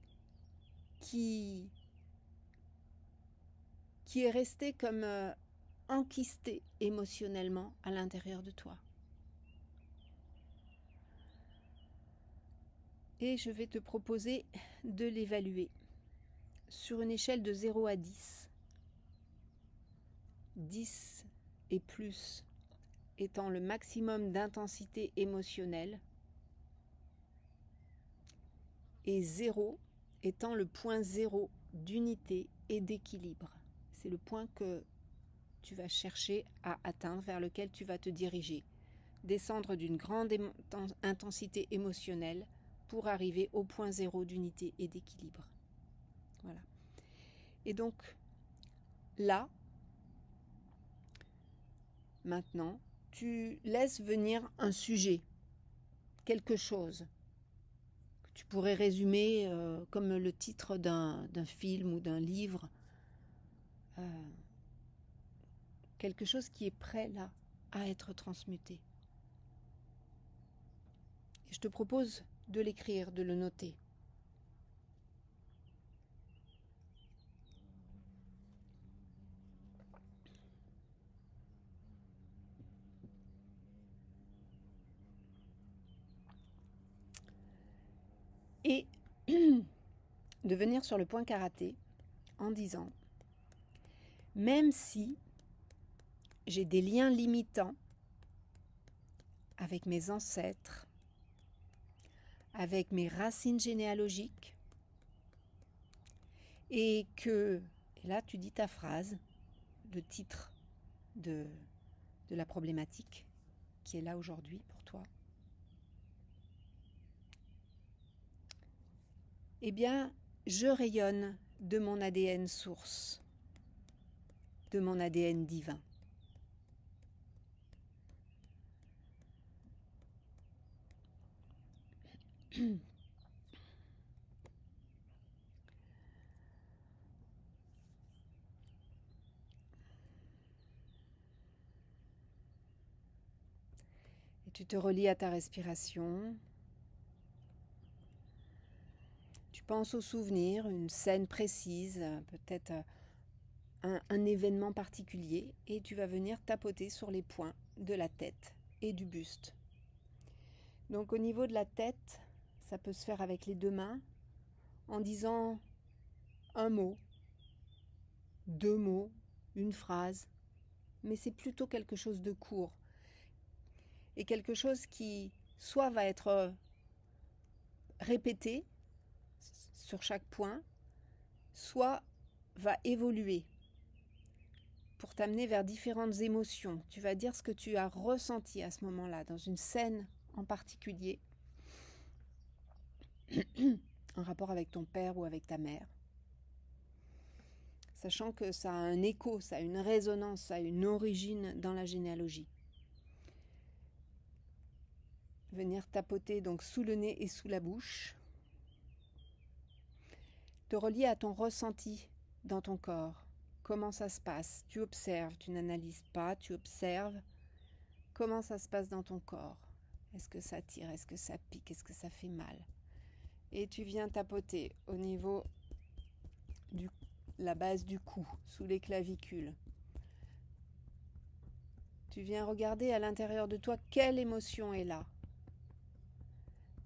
qui est resté comme enquisté émotionnellement à l'intérieur de toi. Et je vais te proposer de l'évaluer sur une échelle de 0 à 10. 10 et plus étant le maximum d'intensité émotionnelle et 0 étant le point 0 d'unité et d'équilibre. C'est le point que tu vas chercher à atteindre, vers lequel tu vas te diriger. Descendre d'une grande intensité émotionnelle pour arriver au point 0 d'unité et d'équilibre. Voilà. Et donc, là, maintenant, tu laisses venir un sujet, quelque chose que tu pourrais résumer comme le titre d'un film ou d'un livre. Quelque chose qui est prêt là à être transmuté. Et je te propose de l'écrire, de le noter. Et de venir sur le point karaté en disant, même si j'ai des liens limitants avec mes ancêtres, avec mes racines généalogiques, et là tu dis ta phrase, le titre de la problématique qui est là aujourd'hui pour toi, eh bien, je rayonne de mon ADN source, de mon ADN divin. Et tu te relis à ta respiration. Tu penses au souvenir, une scène précise, peut-être un événement particulier, et tu vas venir tapoter sur les points de la tête et du buste. Donc au niveau de la tête, ça peut se faire avec les deux mains, en disant un mot, deux mots, une phrase, mais c'est plutôt quelque chose de court, et quelque chose qui soit va être répété sur chaque point, soit va évoluer pour t'amener vers différentes émotions. Tu vas dire ce que tu as ressenti à ce moment-là, dans une scène en particulier, en rapport avec ton père ou avec ta mère. Sachant que ça a un écho, ça a une résonance, ça a une origine dans la généalogie. Venir tapoter donc sous le nez et sous la bouche. Te relier à ton ressenti dans ton corps. Comment ça se passe? Tu observes, tu n'analyses pas, tu observes. Comment ça se passe dans ton corps? Est-ce que ça tire? Est-ce que ça pique? Est-ce que ça fait mal? Et tu viens tapoter au niveau de la base du cou, sous les clavicules. Tu viens regarder à l'intérieur de toi quelle émotion est là.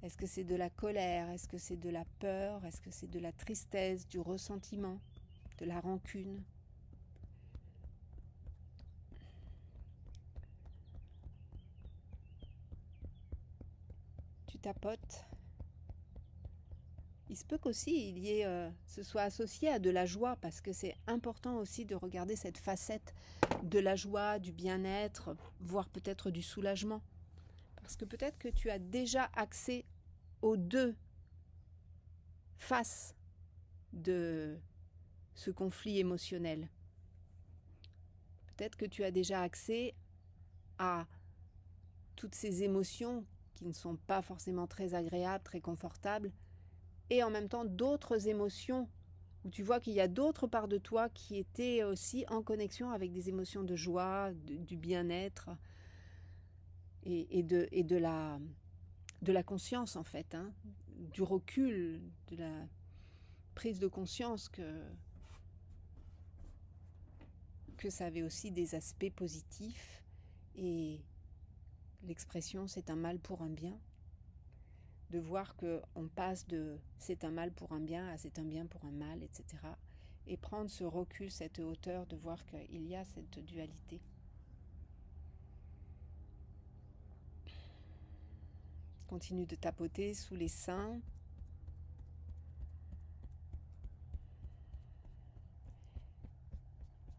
Est-ce que c'est de la colère? Est-ce que c'est de la peur? Est-ce que c'est de la tristesse, du ressentiment, de la rancune? Tu tapotes. Il se peut qu'aussi ce soit associé à de la joie, parce que c'est important aussi de regarder cette facette de la joie, du bien-être, voire peut-être du soulagement. Parce que peut-être que tu as déjà accès aux deux faces de ce conflit émotionnel. Peut-être que tu as déjà accès à toutes ces émotions qui ne sont pas forcément très agréables, très confortables, et en même temps d'autres émotions où tu vois qu'il y a d'autres parts de toi qui étaient aussi en connexion avec des émotions de joie, du bien-être et de la conscience en fait, hein, du recul, de la prise de conscience que ça avait aussi des aspects positifs, et l'expression c'est un mal pour un bien. De voir qu'on passe de c'est un mal pour un bien à c'est un bien pour un mal, etc. Et prendre ce recul, cette hauteur, de voir qu'il y a cette dualité. Continue de tapoter sous les seins.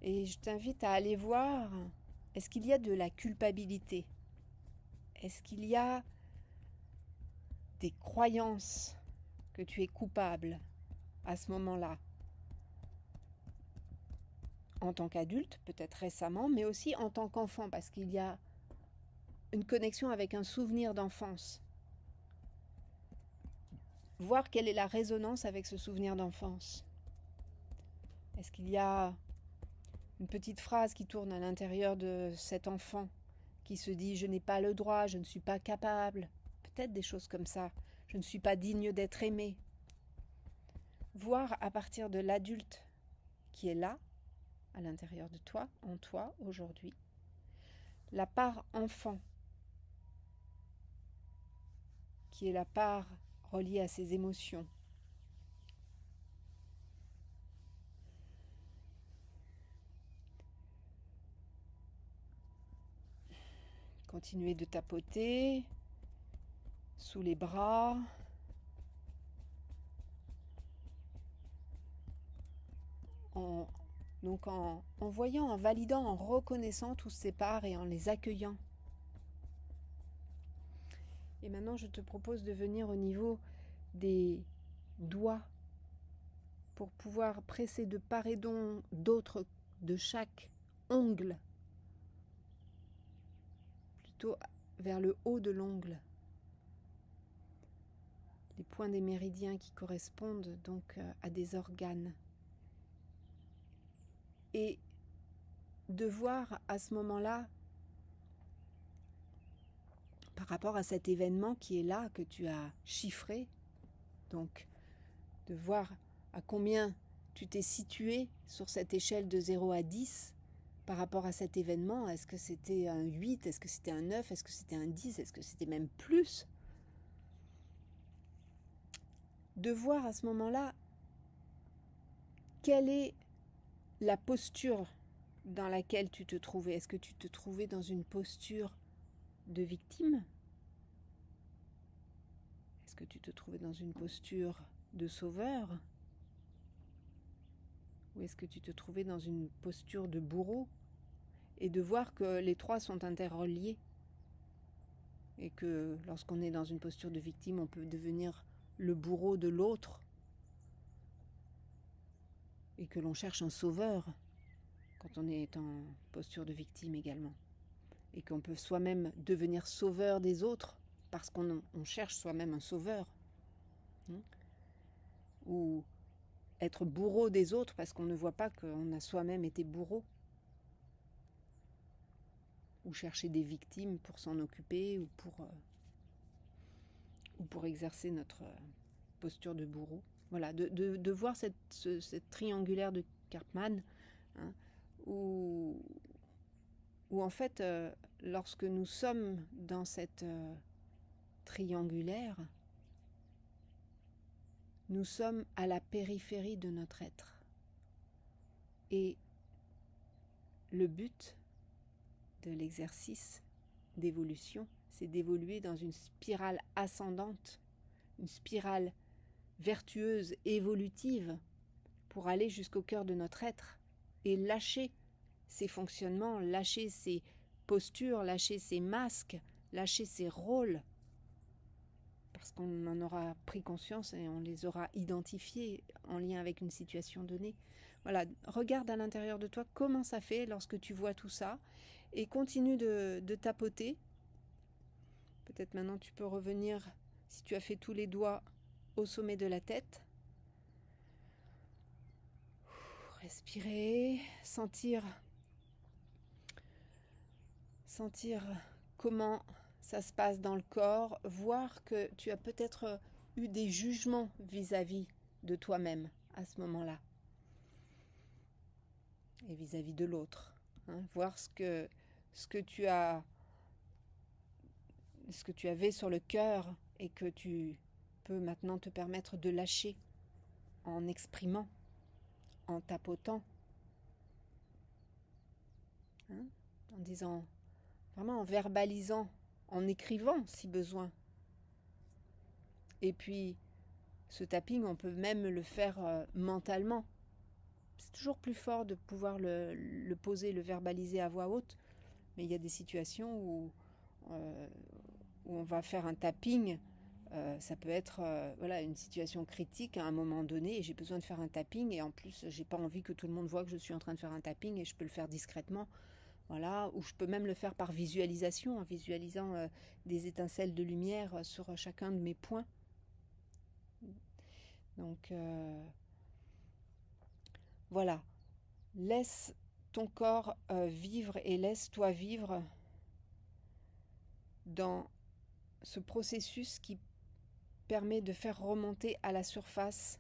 Et je t'invite à aller voir, est-ce qu'il y a de la culpabilité? Est-ce qu'il y a des croyances que tu es coupable à ce moment-là? En tant qu'adulte, peut-être récemment, mais aussi en tant qu'enfant, parce qu'il y a une connexion avec un souvenir d'enfance. Voir quelle est la résonance avec ce souvenir d'enfance. Est-ce qu'il y a une petite phrase qui tourne à l'intérieur de cet enfant qui se dit « je n'ai pas le droit, je ne suis pas capable », peut-être des choses comme ça, « je ne suis pas digne d'être aimé ». Voir à partir de l'adulte qui est là, à l'intérieur de toi, en toi, aujourd'hui, la part enfant, qui est la part reliée à ses émotions. Continuez de tapoter sous les bras. En voyant, en validant, en reconnaissant tous ces parts et en les accueillant. Et maintenant, je te propose de venir au niveau des doigts pour pouvoir presser de part et d'autre de chaque ongle, plutôt vers le haut de l'ongle. des points des méridiens qui correspondent donc à des organes. Et de voir à ce moment-là, par rapport à cet événement qui est là, que tu as chiffré, donc de voir à combien tu t'es situé sur cette échelle de 0 à 10 par rapport à cet événement. Est-ce que c'était un 8? Est-ce que c'était un 9? Est-ce que c'était un 10? Est-ce que c'était même plus? De voir à ce moment-là quelle est la posture dans laquelle tu te trouvais. Est-ce que tu te trouvais dans une posture de victime? Est-ce que tu te trouvais dans une posture de sauveur? Ou est-ce que tu te trouvais dans une posture de bourreau? Et de voir que les trois sont interreliés. Et que lorsqu'on est dans une posture de victime, on peut devenir le bourreau de l'autre. Et que l'on cherche un sauveur quand on est en posture de victime également. Et qu'on peut soi-même devenir sauveur des autres parce qu'on cherche soi-même un sauveur. Ou être bourreau des autres parce qu'on ne voit pas qu'on a soi-même été bourreau. Ou chercher des victimes pour s'en occuper ou pour exercer notre posture de bourreau. Voilà, de voir cette triangulaire de Karpman, hein, où en fait, lorsque nous sommes dans cette triangulaire, nous sommes à la périphérie de notre être. Et le but de l'exercice d'évolution, c'est d'évoluer dans une spirale ascendante, une spirale vertueuse, évolutive, pour aller jusqu'au cœur de notre être et lâcher ces fonctionnements, lâcher ces postures, lâcher ces masques, lâcher ces rôles, parce qu'on en aura pris conscience et on les aura identifiés en lien avec une situation donnée. Voilà, regarde à l'intérieur de toi comment ça fait lorsque tu vois tout ça et continue de tapoter. Peut-être maintenant tu peux revenir, si tu as fait tous les doigts, au sommet de la tête. Respirer, sentir comment ça se passe dans le corps, voir que tu as peut-être eu des jugements vis-à-vis de toi-même à ce moment-là et vis-à-vis de l'autre, hein, voir ce que tu avais sur le cœur et que tu peux maintenant te permettre de lâcher en exprimant, en tapotant, hein, en disant, vraiment en verbalisant, en écrivant si besoin. Et puis, ce tapping, on peut même le faire mentalement. C'est toujours plus fort de pouvoir le poser, le verbaliser à voix haute, mais il y a des situations où on va faire un tapping. Ça peut être voilà, une situation critique à un moment donné et j'ai besoin de faire un tapping et en plus j'ai pas envie que tout le monde voit que je suis en train de faire un tapping et je peux le faire discrètement, voilà, ou je peux même le faire par visualisation en visualisant des étincelles de lumière sur chacun de mes points. Donc voilà, laisse ton corps vivre et laisse-toi vivre dans ce processus qui permet de faire remonter à la surface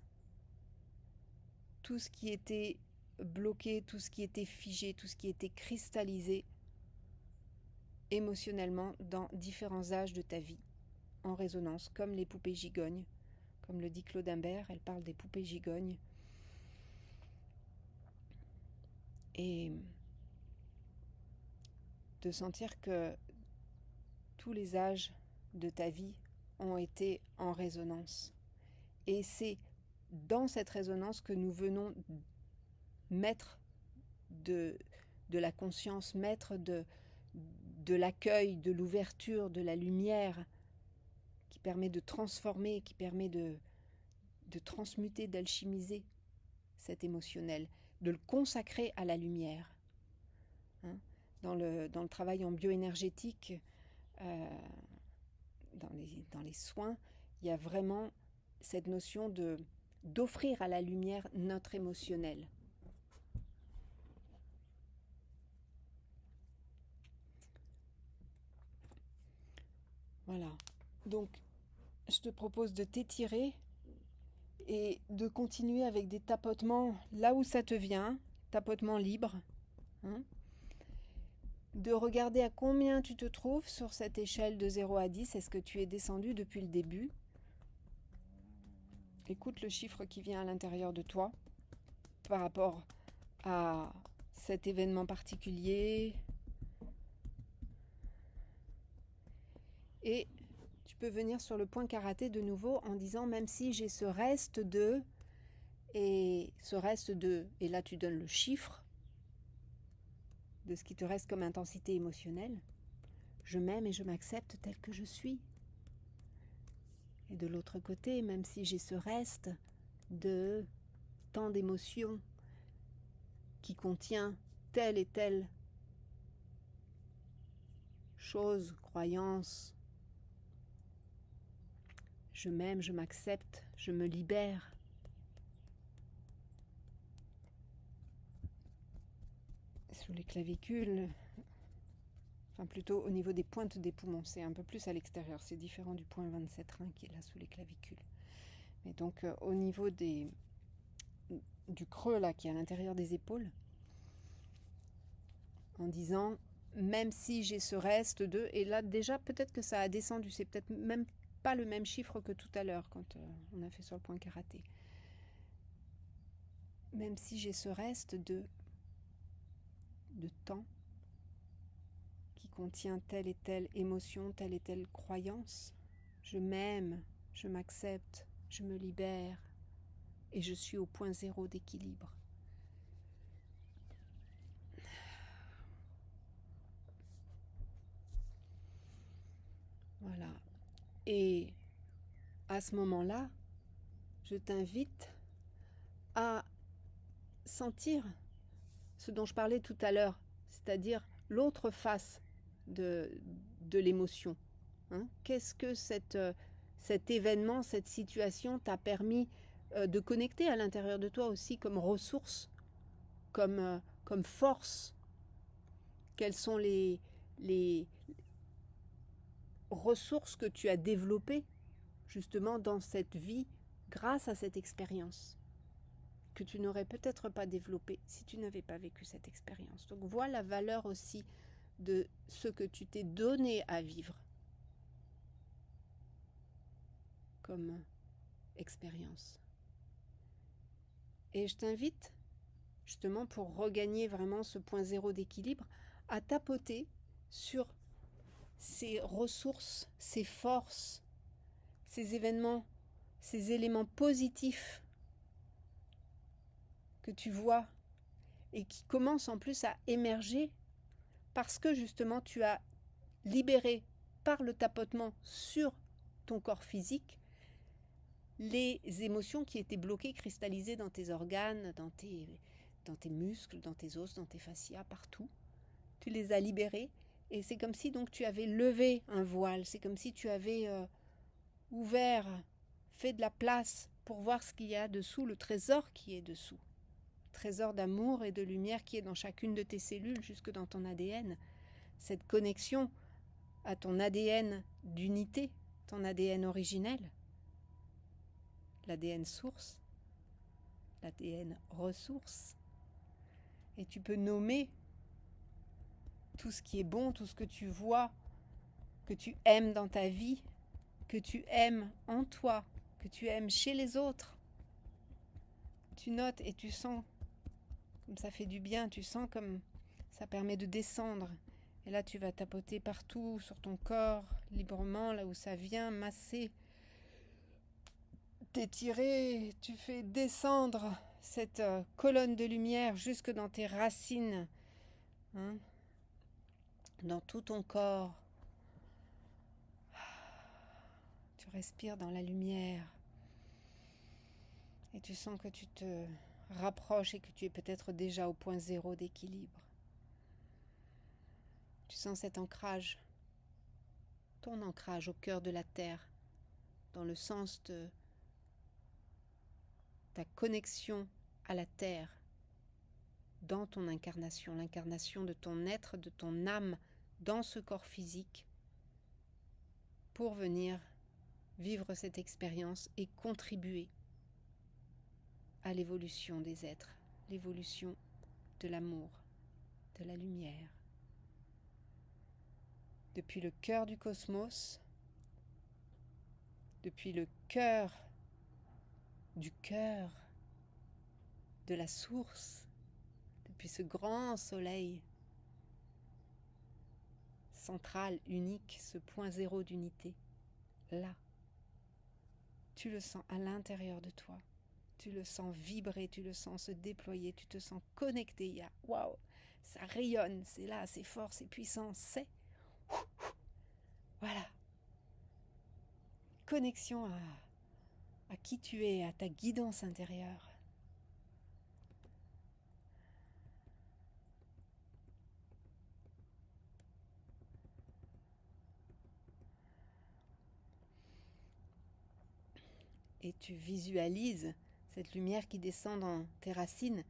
tout ce qui était bloqué, tout ce qui était figé, tout ce qui était cristallisé émotionnellement dans différents âges de ta vie, en résonance, comme les poupées gigognes. Comme le dit Claude Imbert, elle parle des poupées gigognes. Et de sentir que tous les âges de ta vie ont été en résonance. Et c'est dans cette résonance que nous venons mettre de la conscience, mettre de l'accueil, de l'ouverture, de la lumière qui permet de transformer, qui permet de transmuter, d'alchimiser cet émotionnel, de le consacrer à la lumière. Hein, dans le travail en bioénergétique, dans les soins, il y a vraiment cette notion d'offrir à la lumière notre émotionnel. Voilà. Donc, je te propose de t'étirer et de continuer avec des tapotements là où ça te vient, tapotements libres. Hein, de regarder à combien tu te trouves sur cette échelle de 0 à 10. Est-ce que tu es descendu depuis le début? Écoute le chiffre qui vient à l'intérieur de toi par rapport à cet événement particulier. Et tu peux venir sur le point karaté de nouveau en disant même si j'ai ce reste de, et ce reste de, et là tu donnes le chiffre de ce qui te reste comme intensité émotionnelle, je m'aime et je m'accepte tel que je suis. Et de l'autre côté, même si j'ai ce reste de tant d'émotions qui contient telle et telle chose, croyance, je m'aime, je m'accepte, je me libère. Sous les clavicules, enfin plutôt au niveau des pointes des poumons, c'est un peu plus à l'extérieur, c'est différent du point 27 rein qui est là sous les clavicules. Et donc au niveau du creux là qui est à l'intérieur des épaules, en disant même si j'ai ce reste de, et là déjà peut-être que ça a descendu, c'est peut-être même pas le même chiffre que tout à l'heure quand on a fait sur le point karaté. Même si j'ai ce reste de temps qui contient telle et telle émotion, telle et telle croyance, je m'aime, je m'accepte, je me libère et je suis au point zéro d'équilibre. Voilà. Et à ce moment-là, je t'invite à sentir ce dont je parlais tout à l'heure, c'est-à-dire l'autre face de l'émotion. Hein, qu'est-ce que cet événement, cette situation t'a permis de connecter à l'intérieur de toi aussi comme ressource, comme force? Quelles sont les ressources que tu as développées justement dans cette vie grâce à cette expérience que tu n'aurais peut-être pas développée si tu n'avais pas vécu cette expérience. Donc vois la valeur aussi de ce que tu t'es donné à vivre comme expérience. Et je t'invite, justement pour regagner vraiment ce point zéro d'équilibre, à tapoter sur ces ressources, ces forces, ces événements, ces éléments positifs que tu vois et qui commencent en plus à émerger parce que justement tu as libéré par le tapotement sur ton corps physique les émotions qui étaient bloquées, cristallisées dans tes organes, dans tes muscles, dans tes os, dans tes fascias, partout. Tu les as libérées et c'est comme si donc tu avais levé un voile, c'est comme si tu avais ouvert, fait de la place pour voir ce qu'il y a dessous, le trésor qui est dessous. Trésor d'amour et de lumière qui est dans chacune de tes cellules, jusque dans ton ADN. Cette connexion à ton ADN d'unité, ton ADN originel, l'ADN source, l'ADN ressource. Et tu peux nommer tout ce qui est bon, tout ce que tu vois, que tu aimes dans ta vie, que tu aimes en toi, que tu aimes chez les autres. Tu notes et tu sens comme ça fait du bien, tu sens comme ça permet de descendre. Et là, tu vas tapoter partout sur ton corps, librement, là où ça vient, masser, t'étirer. Tu fais descendre cette colonne de lumière jusque dans tes racines, hein, dans tout ton corps. Tu respires dans la lumière. Et tu sens que tu te rapproches et que tu es peut-être déjà au point zéro d'équilibre. Tu sens cet ancrage, ton ancrage au cœur de la terre, dans le sens de ta connexion à la Terre dans ton incarnation, l'incarnation de ton être, de ton âme dans ce corps physique pour venir vivre cette expérience et contribuer à l'évolution des êtres, l'évolution de l'amour, de la lumière. Depuis le cœur du cosmos, depuis le cœur du cœur de la source, depuis ce grand soleil central, unique, ce point zéro d'unité, là, tu le sens à l'intérieur de toi, tu le sens vibrer, tu le sens se déployer, tu te sens connecté, il y a, waouh, ça rayonne, c'est là, c'est fort, c'est puissant, c'est, voilà, connexion à qui tu es, à ta guidance intérieure. Et tu visualises cette lumière qui descend dans tes racines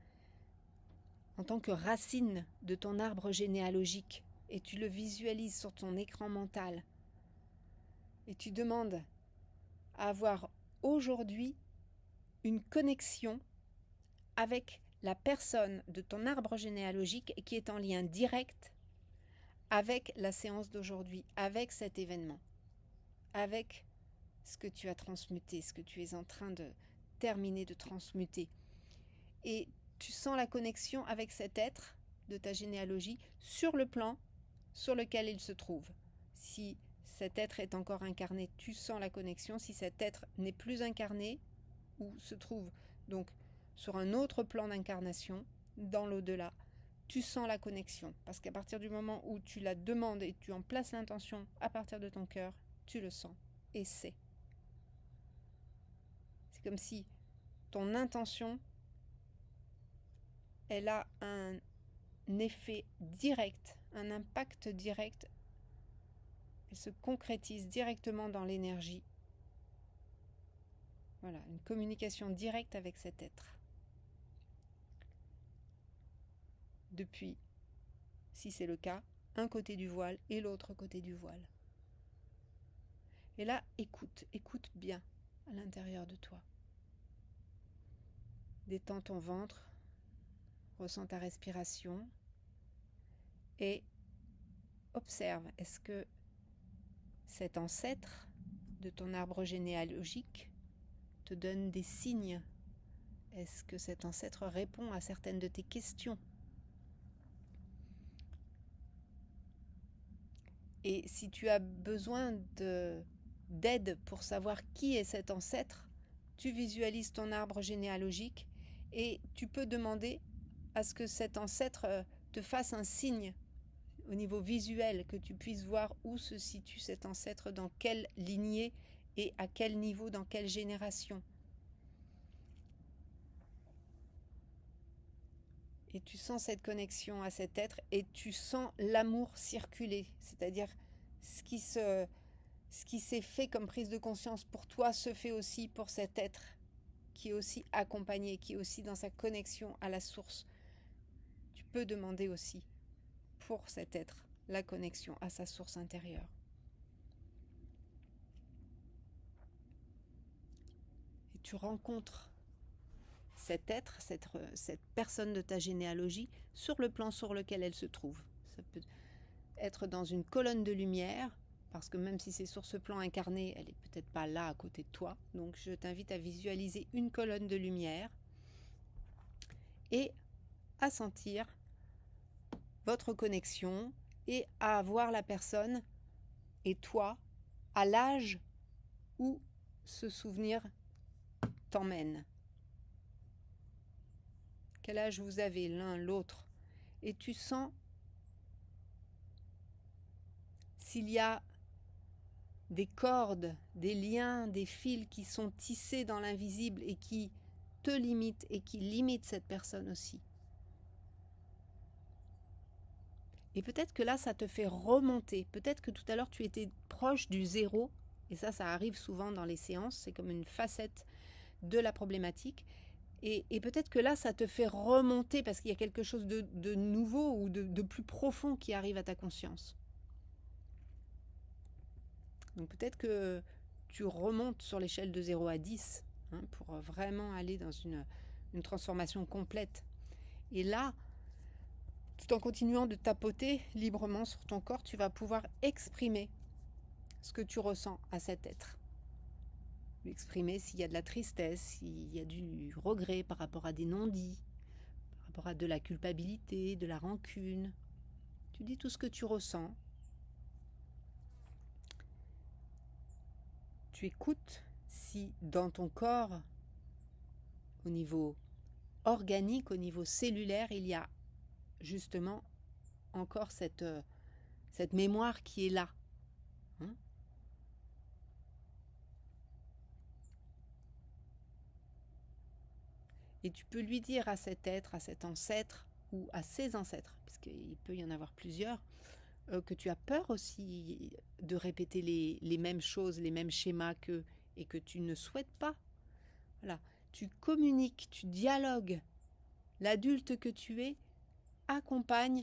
en tant que racine de ton arbre généalogique. Et tu le visualises sur ton écran mental. Et tu demandes à avoir aujourd'hui une connexion avec la personne de ton arbre généalogique et qui est en lien direct avec la séance d'aujourd'hui, avec cet événement, avec ce que tu as transmuté, ce que tu es en train de terminer de transmuter. Et tu sens la connexion avec cet être de ta généalogie sur le plan sur lequel il se trouve. Si cet être est encore incarné, tu sens la connexion. Si cet être n'est plus incarné ou se trouve donc sur un autre plan d'incarnation, dans l'au-delà, tu sens la connexion. Parce qu'à partir du moment où tu la demandes et tu en places l'intention à partir de ton cœur, tu le sens et c'est. C'est comme si ton intention, elle a un effet direct, un impact direct. Elle se concrétise directement dans l'énergie. Voilà, une communication directe avec cet être. Depuis, si c'est le cas, un côté du voile et l'autre côté du voile. Et là, écoute bien à l'intérieur de toi. Détends ton ventre, ressens ta respiration et observe, est-ce que cet ancêtre de ton arbre généalogique te donne des signes? Est-ce que cet ancêtre répond à certaines de tes questions? Et si tu as besoin d'aide pour savoir qui est cet ancêtre, tu visualises ton arbre généalogique et tu peux demander à ce que cet ancêtre te fasse un signe au niveau visuel, que tu puisses voir où se situe cet ancêtre, dans quelle lignée et à quel niveau, dans quelle génération. Et tu sens cette connexion à cet être et tu sens l'amour circuler, c'est-à-dire ce qui s'est fait comme prise de conscience pour toi se fait aussi pour cet être qui est aussi accompagné, qui est aussi dans sa connexion à la source. Tu peux demander aussi pour cet être la connexion à sa source intérieure. Et tu rencontres cet être, cette personne de ta généalogie sur le plan sur lequel elle se trouve. Ça peut être dans une colonne de lumière, parce que même si c'est sur ce plan incarné, elle n'est peut-être pas là à côté de toi. Donc je t'invite à visualiser une colonne de lumière et à sentir votre connexion et à voir la personne et toi à l'âge où ce souvenir t'emmène. Quel âge vous avez l'un, l'autre? Et tu sens s'il y a des cordes, des liens, des fils qui sont tissés dans l'invisible et qui te limitent et qui limitent cette personne aussi. Et peut-être que là, ça te fait remonter. Peut-être que tout à l'heure, tu étais proche du zéro. Et ça arrive souvent dans les séances. C'est comme une facette de la problématique. Et peut-être que là, ça te fait remonter parce qu'il y a quelque chose de nouveau ou de plus profond qui arrive à ta conscience. Donc peut-être que tu remontes sur l'échelle de 0 à 10 pour vraiment aller dans une transformation complète. Et là, tout en continuant de tapoter librement sur ton corps, tu vas pouvoir exprimer ce que tu ressens à cet être. Exprimer s'il y a de la tristesse, s'il y a du regret par rapport à des non-dits, par rapport à de la culpabilité, de la rancune. Tu dis tout ce que tu ressens. Tu écoutes si dans ton corps, au niveau organique, au niveau cellulaire, il y a justement encore cette mémoire qui est là. Et tu peux lui dire à cet être, à cet ancêtre, ou à ses ancêtres, parce qu'il peut y en avoir plusieurs, que tu as peur aussi de répéter les mêmes choses, les mêmes schémas qu'eux, et que tu ne souhaites pas. Voilà. Tu communiques, tu dialogues. L'adulte que tu es accompagne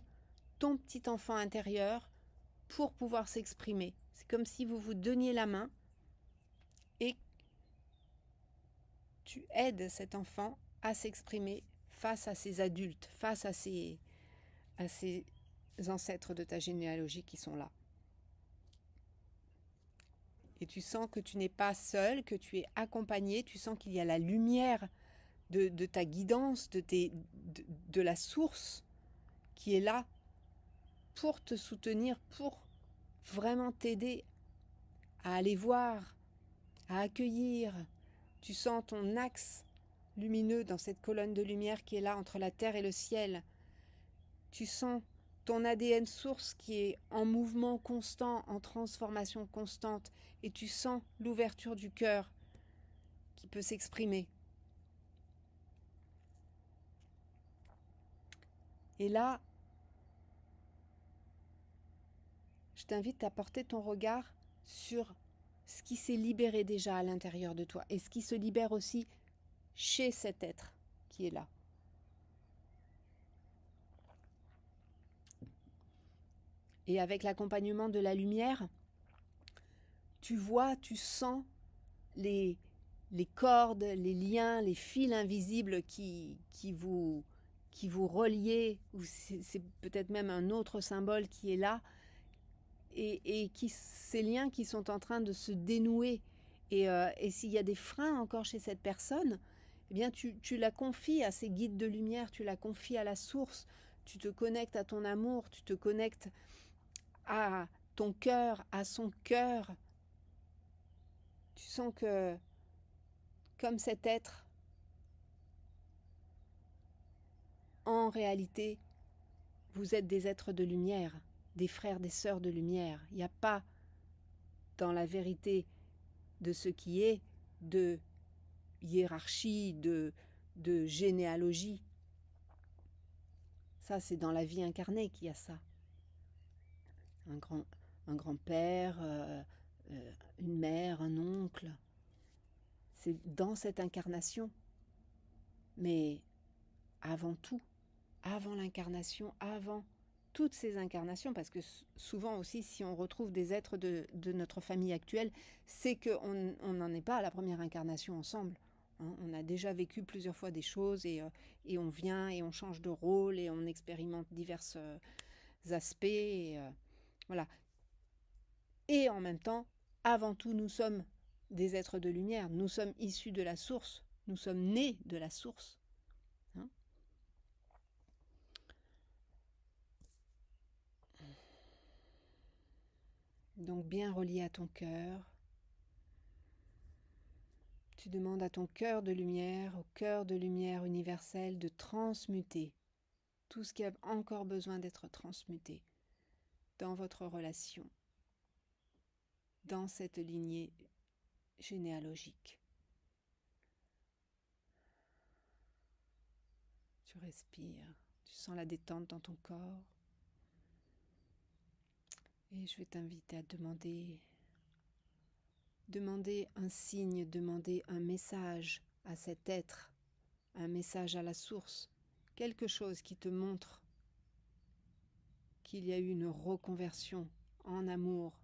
ton petit enfant intérieur pour pouvoir s'exprimer. C'est comme si vous vous donniez la main et tu aides cet enfant à s'exprimer face à ses adultes, face à ses ancêtres de ta généalogie qui sont là. Et tu sens que tu n'es pas seul, que tu es accompagné, tu sens qu'il y a la lumière de ta guidance, de la source qui est là pour te soutenir, pour vraiment t'aider à aller voir, à accueillir. Tu sens ton axe lumineux dans cette colonne de lumière qui est là entre la terre et le ciel. Tu sens ton ADN source qui est en mouvement constant, en transformation constante, et tu sens l'ouverture du cœur qui peut s'exprimer. Et là, je t'invite à porter ton regard sur ce qui s'est libéré déjà à l'intérieur de toi et ce qui se libère aussi chez cet être qui est là. Et avec l'accompagnement de la lumière, tu vois, tu sens les cordes, les liens, les fils invisibles qui vous reliez, ou c'est peut-être même un autre symbole qui est là, et ces liens qui sont en train de se dénouer. Et s'il y a des freins encore chez cette personne, eh bien tu la confies à ces guides de lumière, tu la confies à la source, tu te connectes à ton amour, tu te connectes à ton cœur, à son cœur. Tu sens que, comme cet être, en réalité, vous êtes des êtres de lumière, des frères, des sœurs de lumière. Il n'y a pas, dans la vérité de ce qui est, de hiérarchie, de généalogie. Ça, c'est dans la vie incarnée qu'il y a ça. Un grand-père, une mère, un oncle. C'est dans cette incarnation. Mais avant tout, avant l'incarnation, avant toutes ces incarnations, parce que souvent aussi, si on retrouve des êtres de notre famille actuelle, c'est qu'on n'en est pas à la première incarnation ensemble. On a déjà vécu plusieurs fois des choses et on vient et on change de rôle et on expérimente divers aspects. Voilà. Et en même temps, avant tout, nous sommes des êtres de lumière. Nous sommes issus de la source. Nous sommes nés de la source. Donc bien relié à ton cœur. Tu demandes à ton cœur de lumière, au cœur de lumière universel, de transmuter tout ce qui a encore besoin d'être transmuté dans votre relation, dans cette lignée généalogique. Tu respires, tu sens la détente dans ton corps. Et je vais t'inviter à demander un signe, demander un message à cet être un message à la source, quelque chose qui te montre qu'il y a eu une reconversion en amour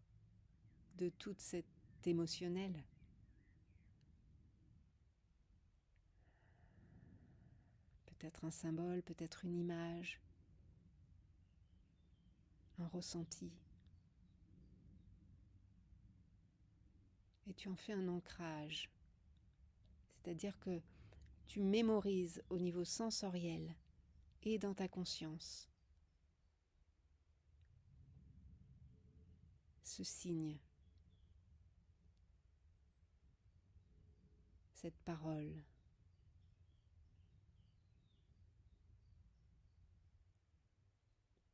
de toute cette émotionnelle. Peut-être un symbole, peut-être une image, un ressenti. Et tu en fais un ancrage. C'est-à-dire que tu mémorises au niveau sensoriel et dans ta conscience ce signe, cette parole.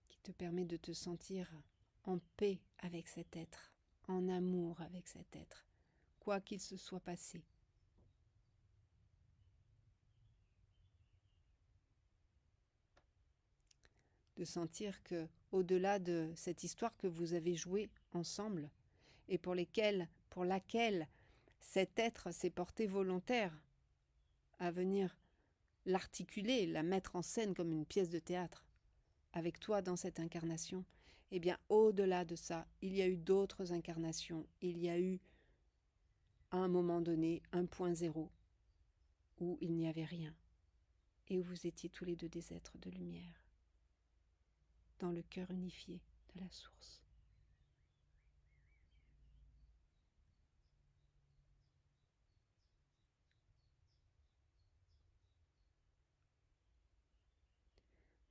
Qui te permet de te sentir en paix avec cet être, en amour avec cet être, quoi qu'il se soit passé. De sentir que, au-delà de cette histoire que vous avez jouée ensemble et pour laquelle cet être s'est porté volontaire à venir l'articuler, la mettre en scène comme une pièce de théâtre avec toi dans cette incarnation, eh bien au-delà de ça, il y a eu d'autres incarnations, il y a eu à un moment donné un point zéro où il n'y avait rien et où vous étiez tous les deux des êtres de lumière dans le cœur unifié de la source.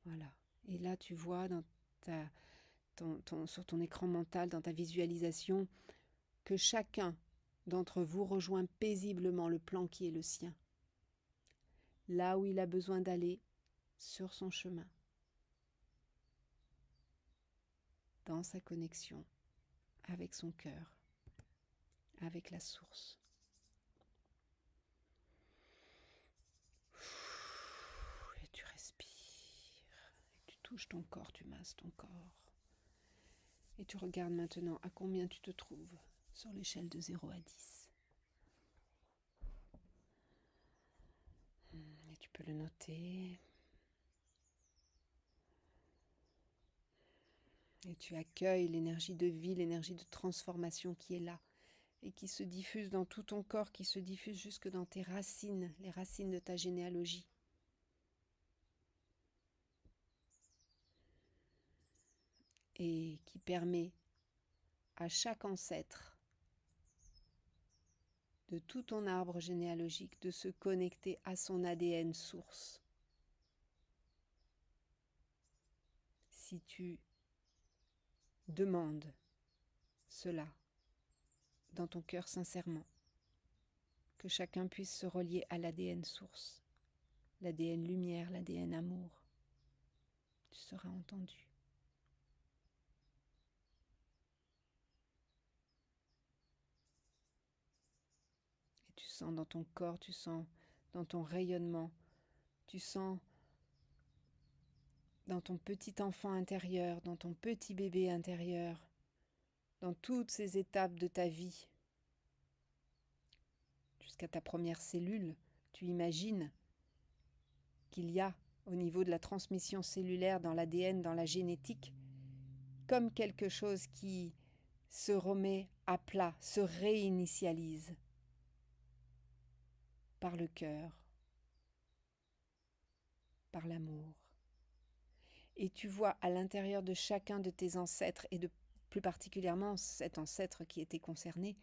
Voilà. Et là, tu vois sur ton écran mental, dans ta visualisation, que chacun d'entre vous rejoint paisiblement le plan qui est le sien, là où il a besoin d'aller sur son chemin, dans sa connexion avec son cœur, avec la source. Et tu respires, et tu touches ton corps, tu masses ton corps. Et tu regardes maintenant à combien tu te trouves sur l'échelle de 0 à 10. Et tu peux le noter. Et tu accueilles l'énergie de vie, l'énergie de transformation qui est là et qui se diffuse dans tout ton corps, qui se diffuse jusque dans tes racines, les racines de ta généalogie. Et qui permet à chaque ancêtre de tout ton arbre généalogique de se connecter à son ADN source. Si tu demandes cela dans ton cœur sincèrement, que chacun puisse se relier à l'ADN source, l'ADN lumière, l'ADN amour, tu seras entendu. Et tu sens dans ton corps, tu sens dans ton rayonnement, tu sens dans ton petit enfant intérieur, dans ton petit bébé intérieur, dans toutes ces étapes de ta vie, jusqu'à ta première cellule, tu imagines qu'il y a, au niveau de la transmission cellulaire dans l'ADN, dans la génétique, comme quelque chose qui se remet à plat, se réinitialise par le cœur, par l'amour. Et tu vois à l'intérieur de chacun de tes ancêtres, et de plus particulièrement cet ancêtre qui était concerné,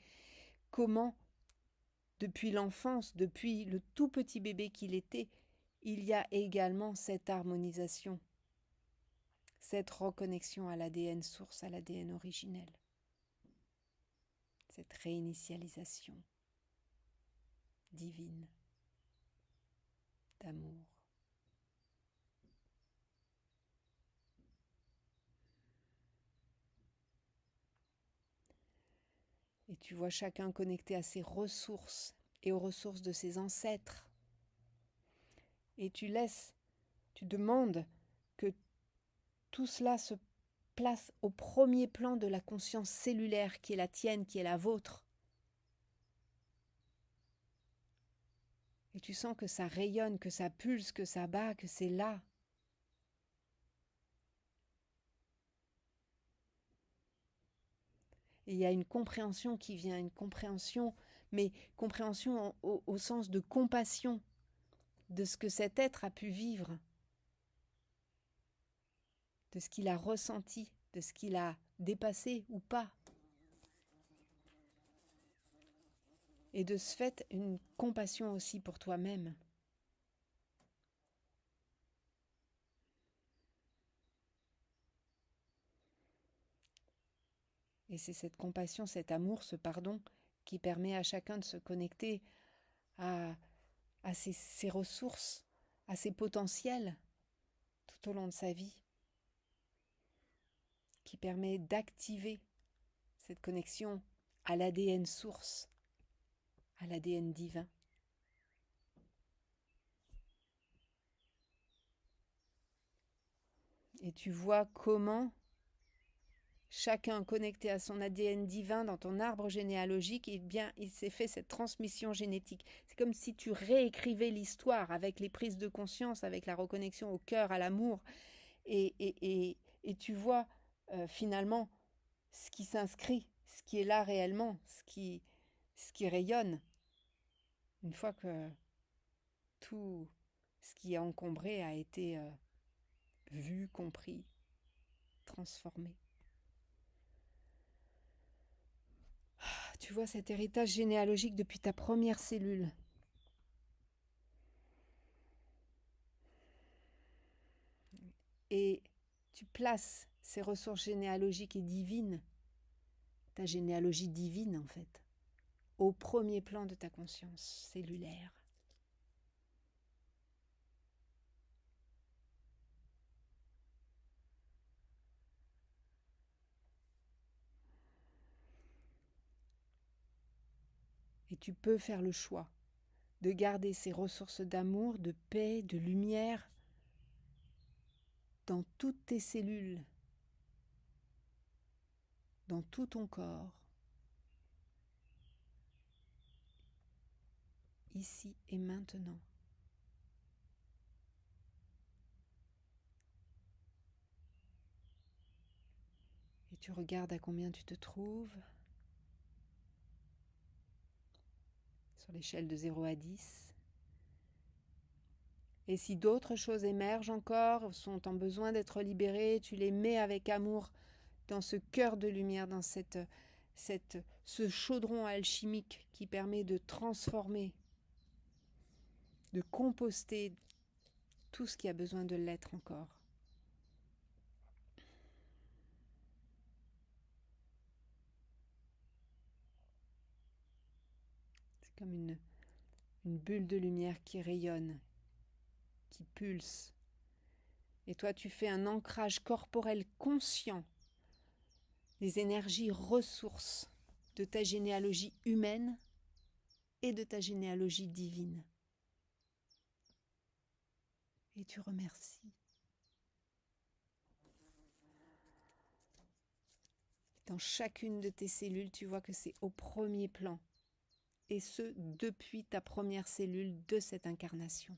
comment, depuis l'enfance, depuis le tout petit bébé qu'il était, il y a également cette harmonisation, cette reconnexion à l'ADN source, à l'ADN originel, cette réinitialisation divine d'amour. Et tu vois chacun connecté à ses ressources et aux ressources de ses ancêtres. Et tu demandes que tout cela se place au premier plan de la conscience cellulaire qui est la tienne, qui est la vôtre. Et tu sens que ça rayonne, que ça pulse, que ça bat, que c'est là. Et il y a une compréhension qui vient, une compréhension, mais compréhension au sens de compassion de ce que cet être a pu vivre, de ce qu'il a ressenti, de ce qu'il a dépassé ou pas. Et de ce fait, une compassion aussi pour toi-même. Et c'est cette compassion, cet amour, ce pardon qui permet à chacun de se connecter à ses ressources, à ses potentiels tout au long de sa vie, qui permet d'activer cette connexion à l'ADN source, à l'ADN divin. Et tu vois comment chacun connecté à son ADN divin dans ton arbre généalogique, eh bien, il s'est fait cette transmission génétique. C'est comme si tu réécrivais l'histoire avec les prises de conscience, avec la reconnexion au cœur, à l'amour. Et tu vois finalement ce qui s'inscrit, ce qui est là réellement, ce qui rayonne. Une fois que tout ce qui est encombré a été vu, compris, transformé. Tu vois cet héritage généalogique depuis ta première cellule. Et tu places ces ressources généalogiques et divines, ta généalogie divine en fait, au premier plan de ta conscience cellulaire. Et tu peux faire le choix de garder ces ressources d'amour, de paix, de lumière dans toutes tes cellules, dans tout ton corps, ici et maintenant. Et tu regardes à combien tu te trouves sur l'échelle de 0 à 10. Et si d'autres choses émergent encore, sont en besoin d'être libérées, tu les mets avec amour dans ce cœur de lumière, dans ce chaudron alchimique qui permet de transformer, de composter tout ce qui a besoin de l'être encore. C'est comme une bulle de lumière qui rayonne, qui pulse. Et toi, tu fais un ancrage corporel conscient des énergies ressources de ta généalogie humaine et de ta généalogie divine. Et tu remercies. Dans chacune de tes cellules, tu vois que c'est au premier plan. Et ce, depuis ta première cellule de cette incarnation.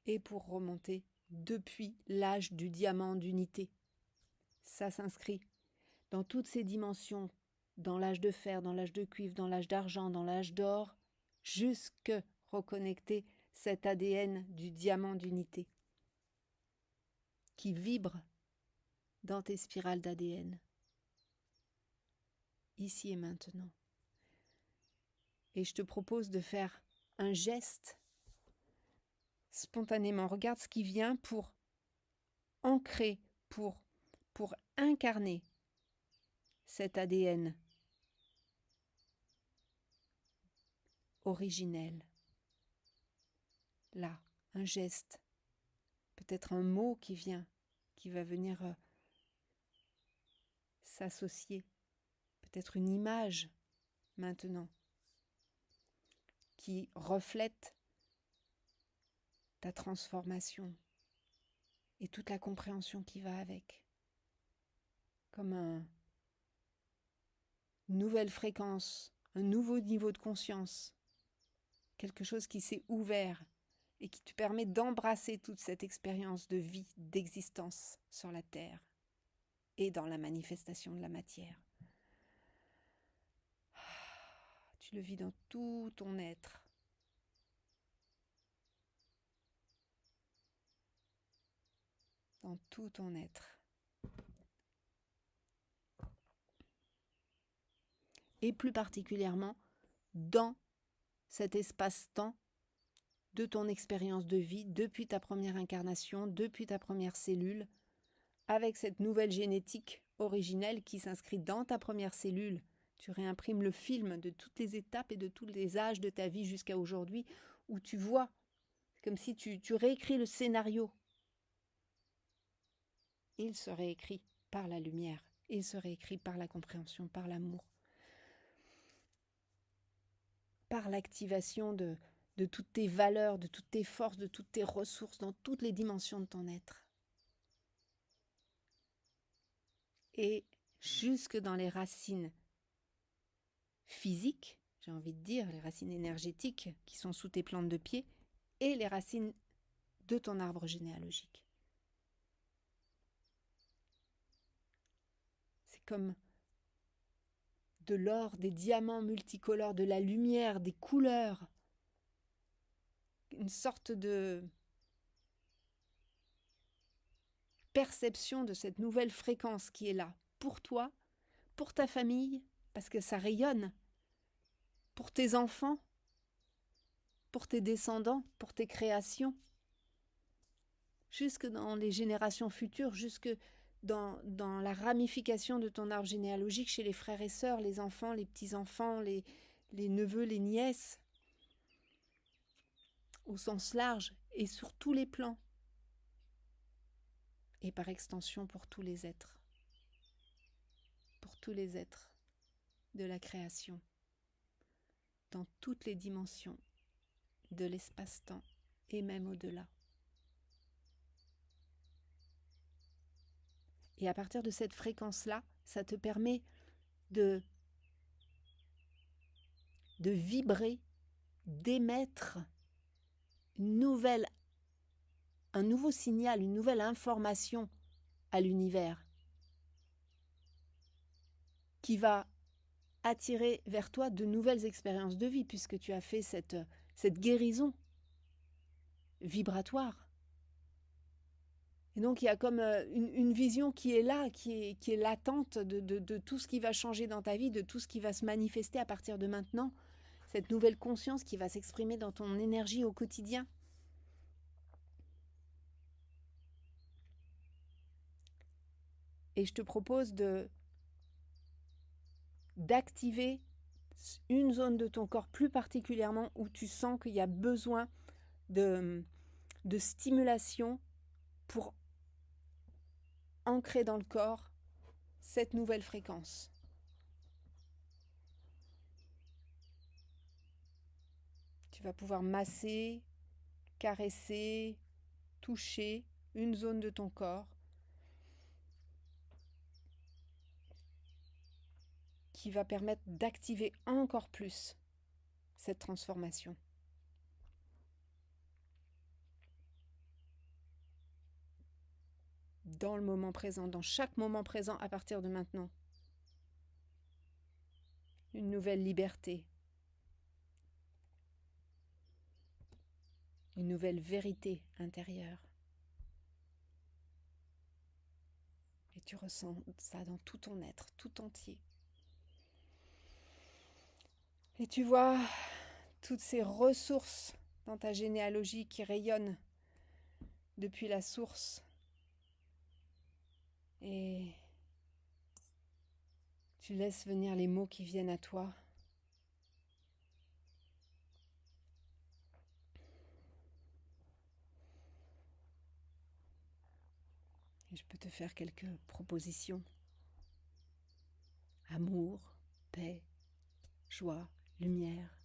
Et pour remonter, depuis l'âge du diamant d'unité. Ça s'inscrit dans toutes ces dimensions, dans l'âge de fer, dans l'âge de cuivre, dans l'âge d'argent, dans l'âge d'or, jusque reconnecter cet ADN du diamant d'unité qui vibre dans tes spirales d'ADN, ici et maintenant. Et je te propose de faire un geste spontanément. Regarde ce qui vient pour ancrer, pour incarner cet ADN originel. Là, un geste, peut-être un mot qui va venir s'associer, peut-être une image maintenant qui reflète ta transformation et toute la compréhension qui va avec, comme une nouvelle fréquence, un nouveau niveau de conscience, quelque chose qui s'est ouvert et qui te permet d'embrasser toute cette expérience de vie, d'existence sur la Terre et dans la manifestation de la matière. Tu le vis dans tout ton être. Dans tout ton être. Et plus particulièrement dans cet espace-temps de ton expérience de vie depuis ta première incarnation, depuis ta première cellule, avec cette nouvelle génétique originelle qui s'inscrit dans ta première cellule. Tu réimprimes le film de toutes les étapes et de tous les âges de ta vie jusqu'à aujourd'hui, où tu vois, comme si tu réécris le scénario. Il serait écrit par la lumière, il serait écrit par la compréhension, par l'amour, par l'activation de toutes tes valeurs, de toutes tes forces, de toutes tes ressources, dans toutes les dimensions de ton être. Et jusque dans les racines physiques, j'ai envie de dire, les racines énergétiques qui sont sous tes plantes de pied, et les racines de ton arbre généalogique. C'est comme de l'or, des diamants multicolores, de la lumière, des couleurs, une sorte de perception de cette nouvelle fréquence qui est là, pour toi, pour ta famille, parce que ça rayonne, pour tes enfants, pour tes descendants, pour tes créations, jusque dans les générations futures, jusque dans la ramification de ton arbre généalogique chez les frères et sœurs, les enfants, les petits-enfants, les neveux, les nièces, au sens large et sur tous les plans, et par extension pour tous les êtres de la création, dans toutes les dimensions de l'espace-temps et même au-delà. Et à partir de cette fréquence-là, ça te permet de vibrer, d'émettre un nouveau signal, une nouvelle information à l'univers qui va attirer vers toi de nouvelles expériences de vie, puisque tu as fait cette guérison vibratoire. Et donc il y a comme une vision qui est là, qui est latente de tout ce qui va changer dans ta vie, de tout ce qui va se manifester à partir de maintenant, cette nouvelle conscience qui va s'exprimer dans ton énergie au quotidien. Et je te propose d'activer une zone de ton corps plus particulièrement où tu sens qu'il y a besoin de stimulation pour ancrer dans le corps cette nouvelle fréquence. Tu vas pouvoir masser, caresser, toucher une zone de ton corps qui va permettre d'activer encore plus cette transformation. Dans le moment présent, dans chaque moment présent à partir de maintenant. Une nouvelle liberté. Une nouvelle vérité intérieure. Et tu ressens ça dans tout ton être, tout entier. Et tu vois toutes ces ressources dans ta généalogie qui rayonnent depuis la source. Et tu laisses venir les mots qui viennent à toi. Et je peux te faire quelques propositions. Amour, paix, joie, lumière,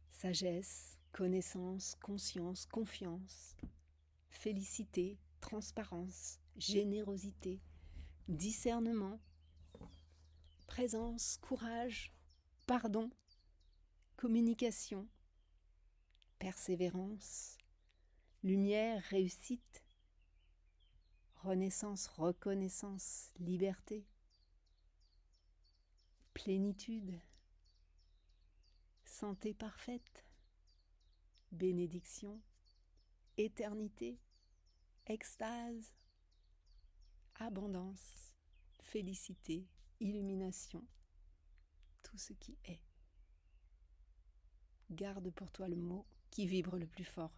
sagesse, connaissance, conscience, confiance, félicité, transparence, générosité, discernement, présence, courage, pardon, communication, persévérance, lumière, réussite, renaissance, reconnaissance, liberté, plénitude, santé parfaite, bénédiction, éternité, extase, abondance, félicité, illumination, tout ce qui est. Garde pour toi le mot qui vibre le plus fort.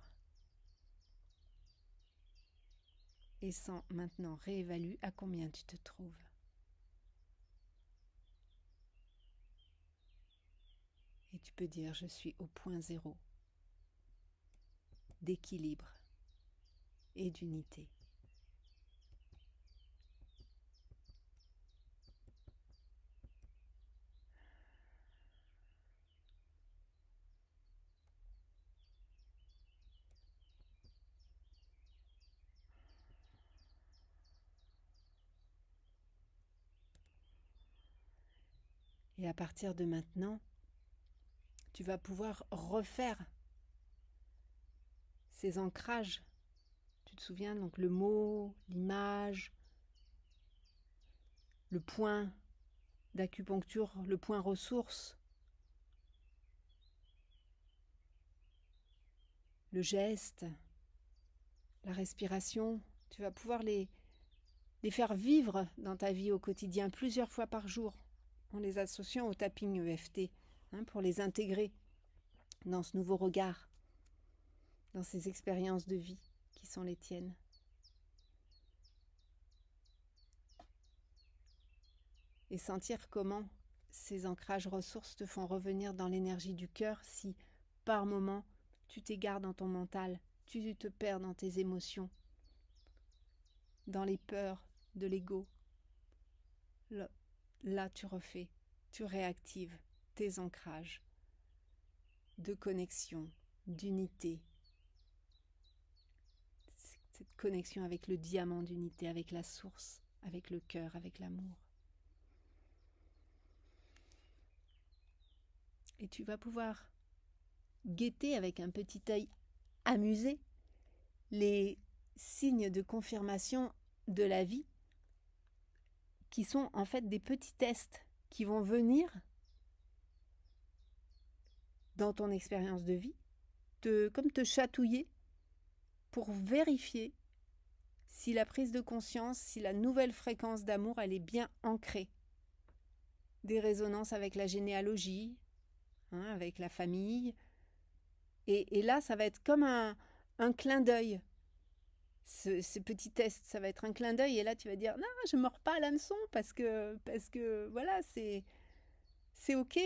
Et sans maintenant réévalue à combien tu te trouves. Et tu peux dire je suis au point zéro d'équilibre et d'unité. Et à partir de maintenant, tu vas pouvoir refaire ces ancrages. Tu te souviens, donc le mot, l'image, le point d'acupuncture, le point ressource, le geste, la respiration. Tu vas pouvoir les faire vivre dans ta vie au quotidien plusieurs fois par jour en les associant au tapping EFT pour les intégrer dans ce nouveau regard, dans ces expériences de vie qui sont les tiennes. Et sentir comment ces ancrages ressources te font revenir dans l'énergie du cœur si, par moment, tu t'égares dans ton mental, tu te perds dans tes émotions, dans les peurs de l'ego. Là, tu refais, tu réactives tes ancrages de connexion, d'unité. Cette connexion avec le diamant d'unité, avec la source, avec le cœur, avec l'amour. Et tu vas pouvoir guetter avec un petit œil amusé les signes de confirmation de la vie qui sont en fait des petits tests qui vont venir dans ton expérience de vie, comme te chatouiller pour vérifier si la prise de conscience, si la nouvelle fréquence d'amour, elle est bien ancrée. Des résonances avec la généalogie, avec la famille. Et là, ça va être comme un clin d'œil. Ce petit test, ça va être un clin d'œil. Et là, tu vas dire, non, je ne mords pas à l'hameçon parce que voilà, c'est ok.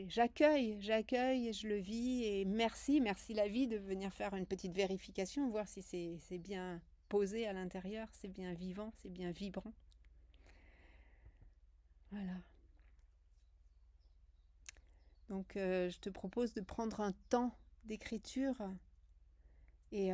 J'accueille, je le vis. Et merci la vie de venir faire une petite vérification, voir si c'est bien posé à l'intérieur, c'est bien vivant, c'est bien vibrant. Voilà. Donc, je te propose de prendre un temps d'écriture et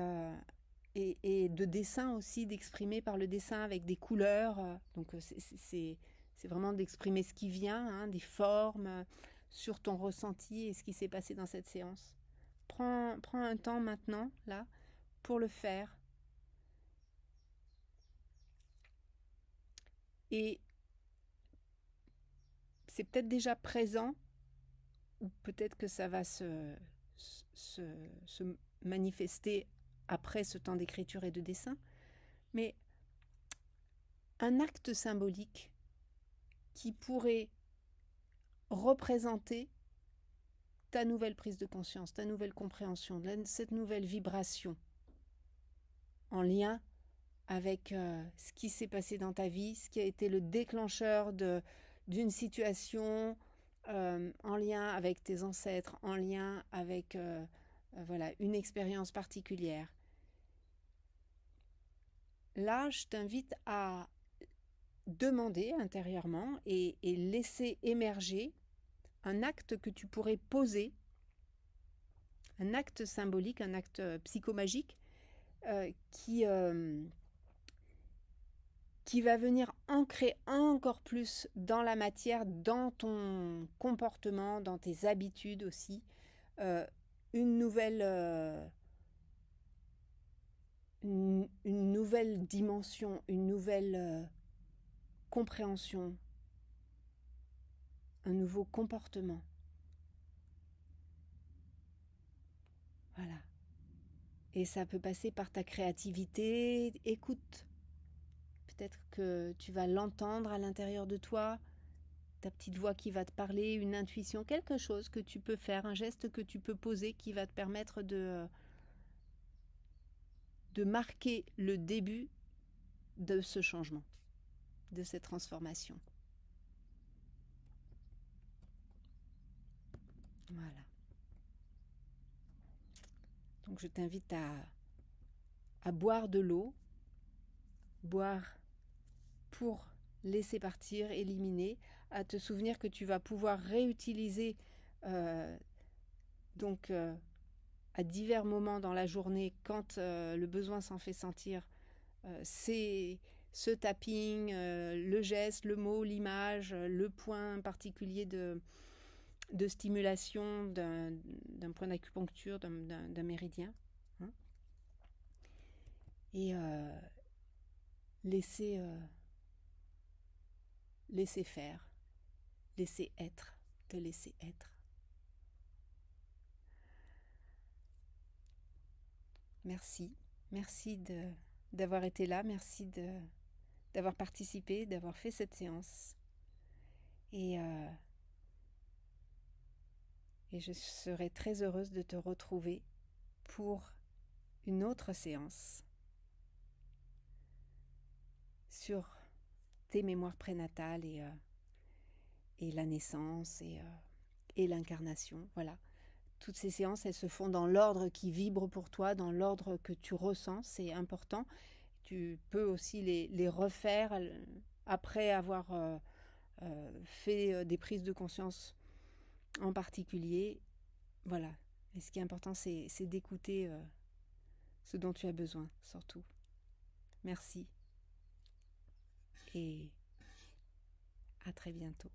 de dessin aussi, d'exprimer par le dessin avec des couleurs. Donc, c'est vraiment d'exprimer ce qui vient, des formes, sur ton ressenti et ce qui s'est passé dans cette séance. Prends un temps maintenant, là, pour le faire. Et c'est peut-être déjà présent, ou peut-être que ça va se manifester après ce temps d'écriture et de dessin, mais un acte symbolique qui pourrait représenter ta nouvelle prise de conscience, ta nouvelle compréhension, cette nouvelle vibration en lien avec ce qui s'est passé dans ta vie, ce qui a été le déclencheur d'une situation, en lien avec tes ancêtres, en lien avec une expérience particulière. Là, je t'invite à demander intérieurement et laisser émerger un acte que tu pourrais poser, un acte symbolique, un acte psychomagique qui qui va venir ancrer encore plus dans la matière, dans ton comportement, dans tes habitudes aussi, une nouvelle dimension, une nouvelle compréhension, un nouveau comportement. Voilà. Et ça peut passer par ta créativité. Écoute. Peut-être que tu vas l'entendre à l'intérieur de toi, ta petite voix qui va te parler, une intuition, quelque chose que tu peux faire, un geste que tu peux poser qui va te permettre de marquer le début de ce changement, de cette transformation. Voilà. Donc je t'invite à boire de l'eau, boire pour laisser partir, éliminer, à te souvenir que tu vas pouvoir réutiliser à divers moments dans la journée, quand le besoin s'en fait sentir, c'est ce tapping, le geste, le mot, l'image, le point particulier de stimulation d'un point d'acupuncture, d'un méridien. Hein, et laisser faire, laisser être, te laisser être. Merci d'avoir été là, merci d'avoir participé, d'avoir fait cette séance. Et je serai très heureuse de te retrouver pour une autre séance sur tes mémoires prénatales et la naissance et l'incarnation. Voilà. Toutes ces séances, elles se font dans l'ordre qui vibre pour toi, dans l'ordre que tu ressens, c'est important. Tu peux aussi les refaire après avoir fait des prises de conscience en particulier. Voilà. Et ce qui est important, c'est d'écouter ce dont tu as besoin, surtout. Merci. Et à très bientôt.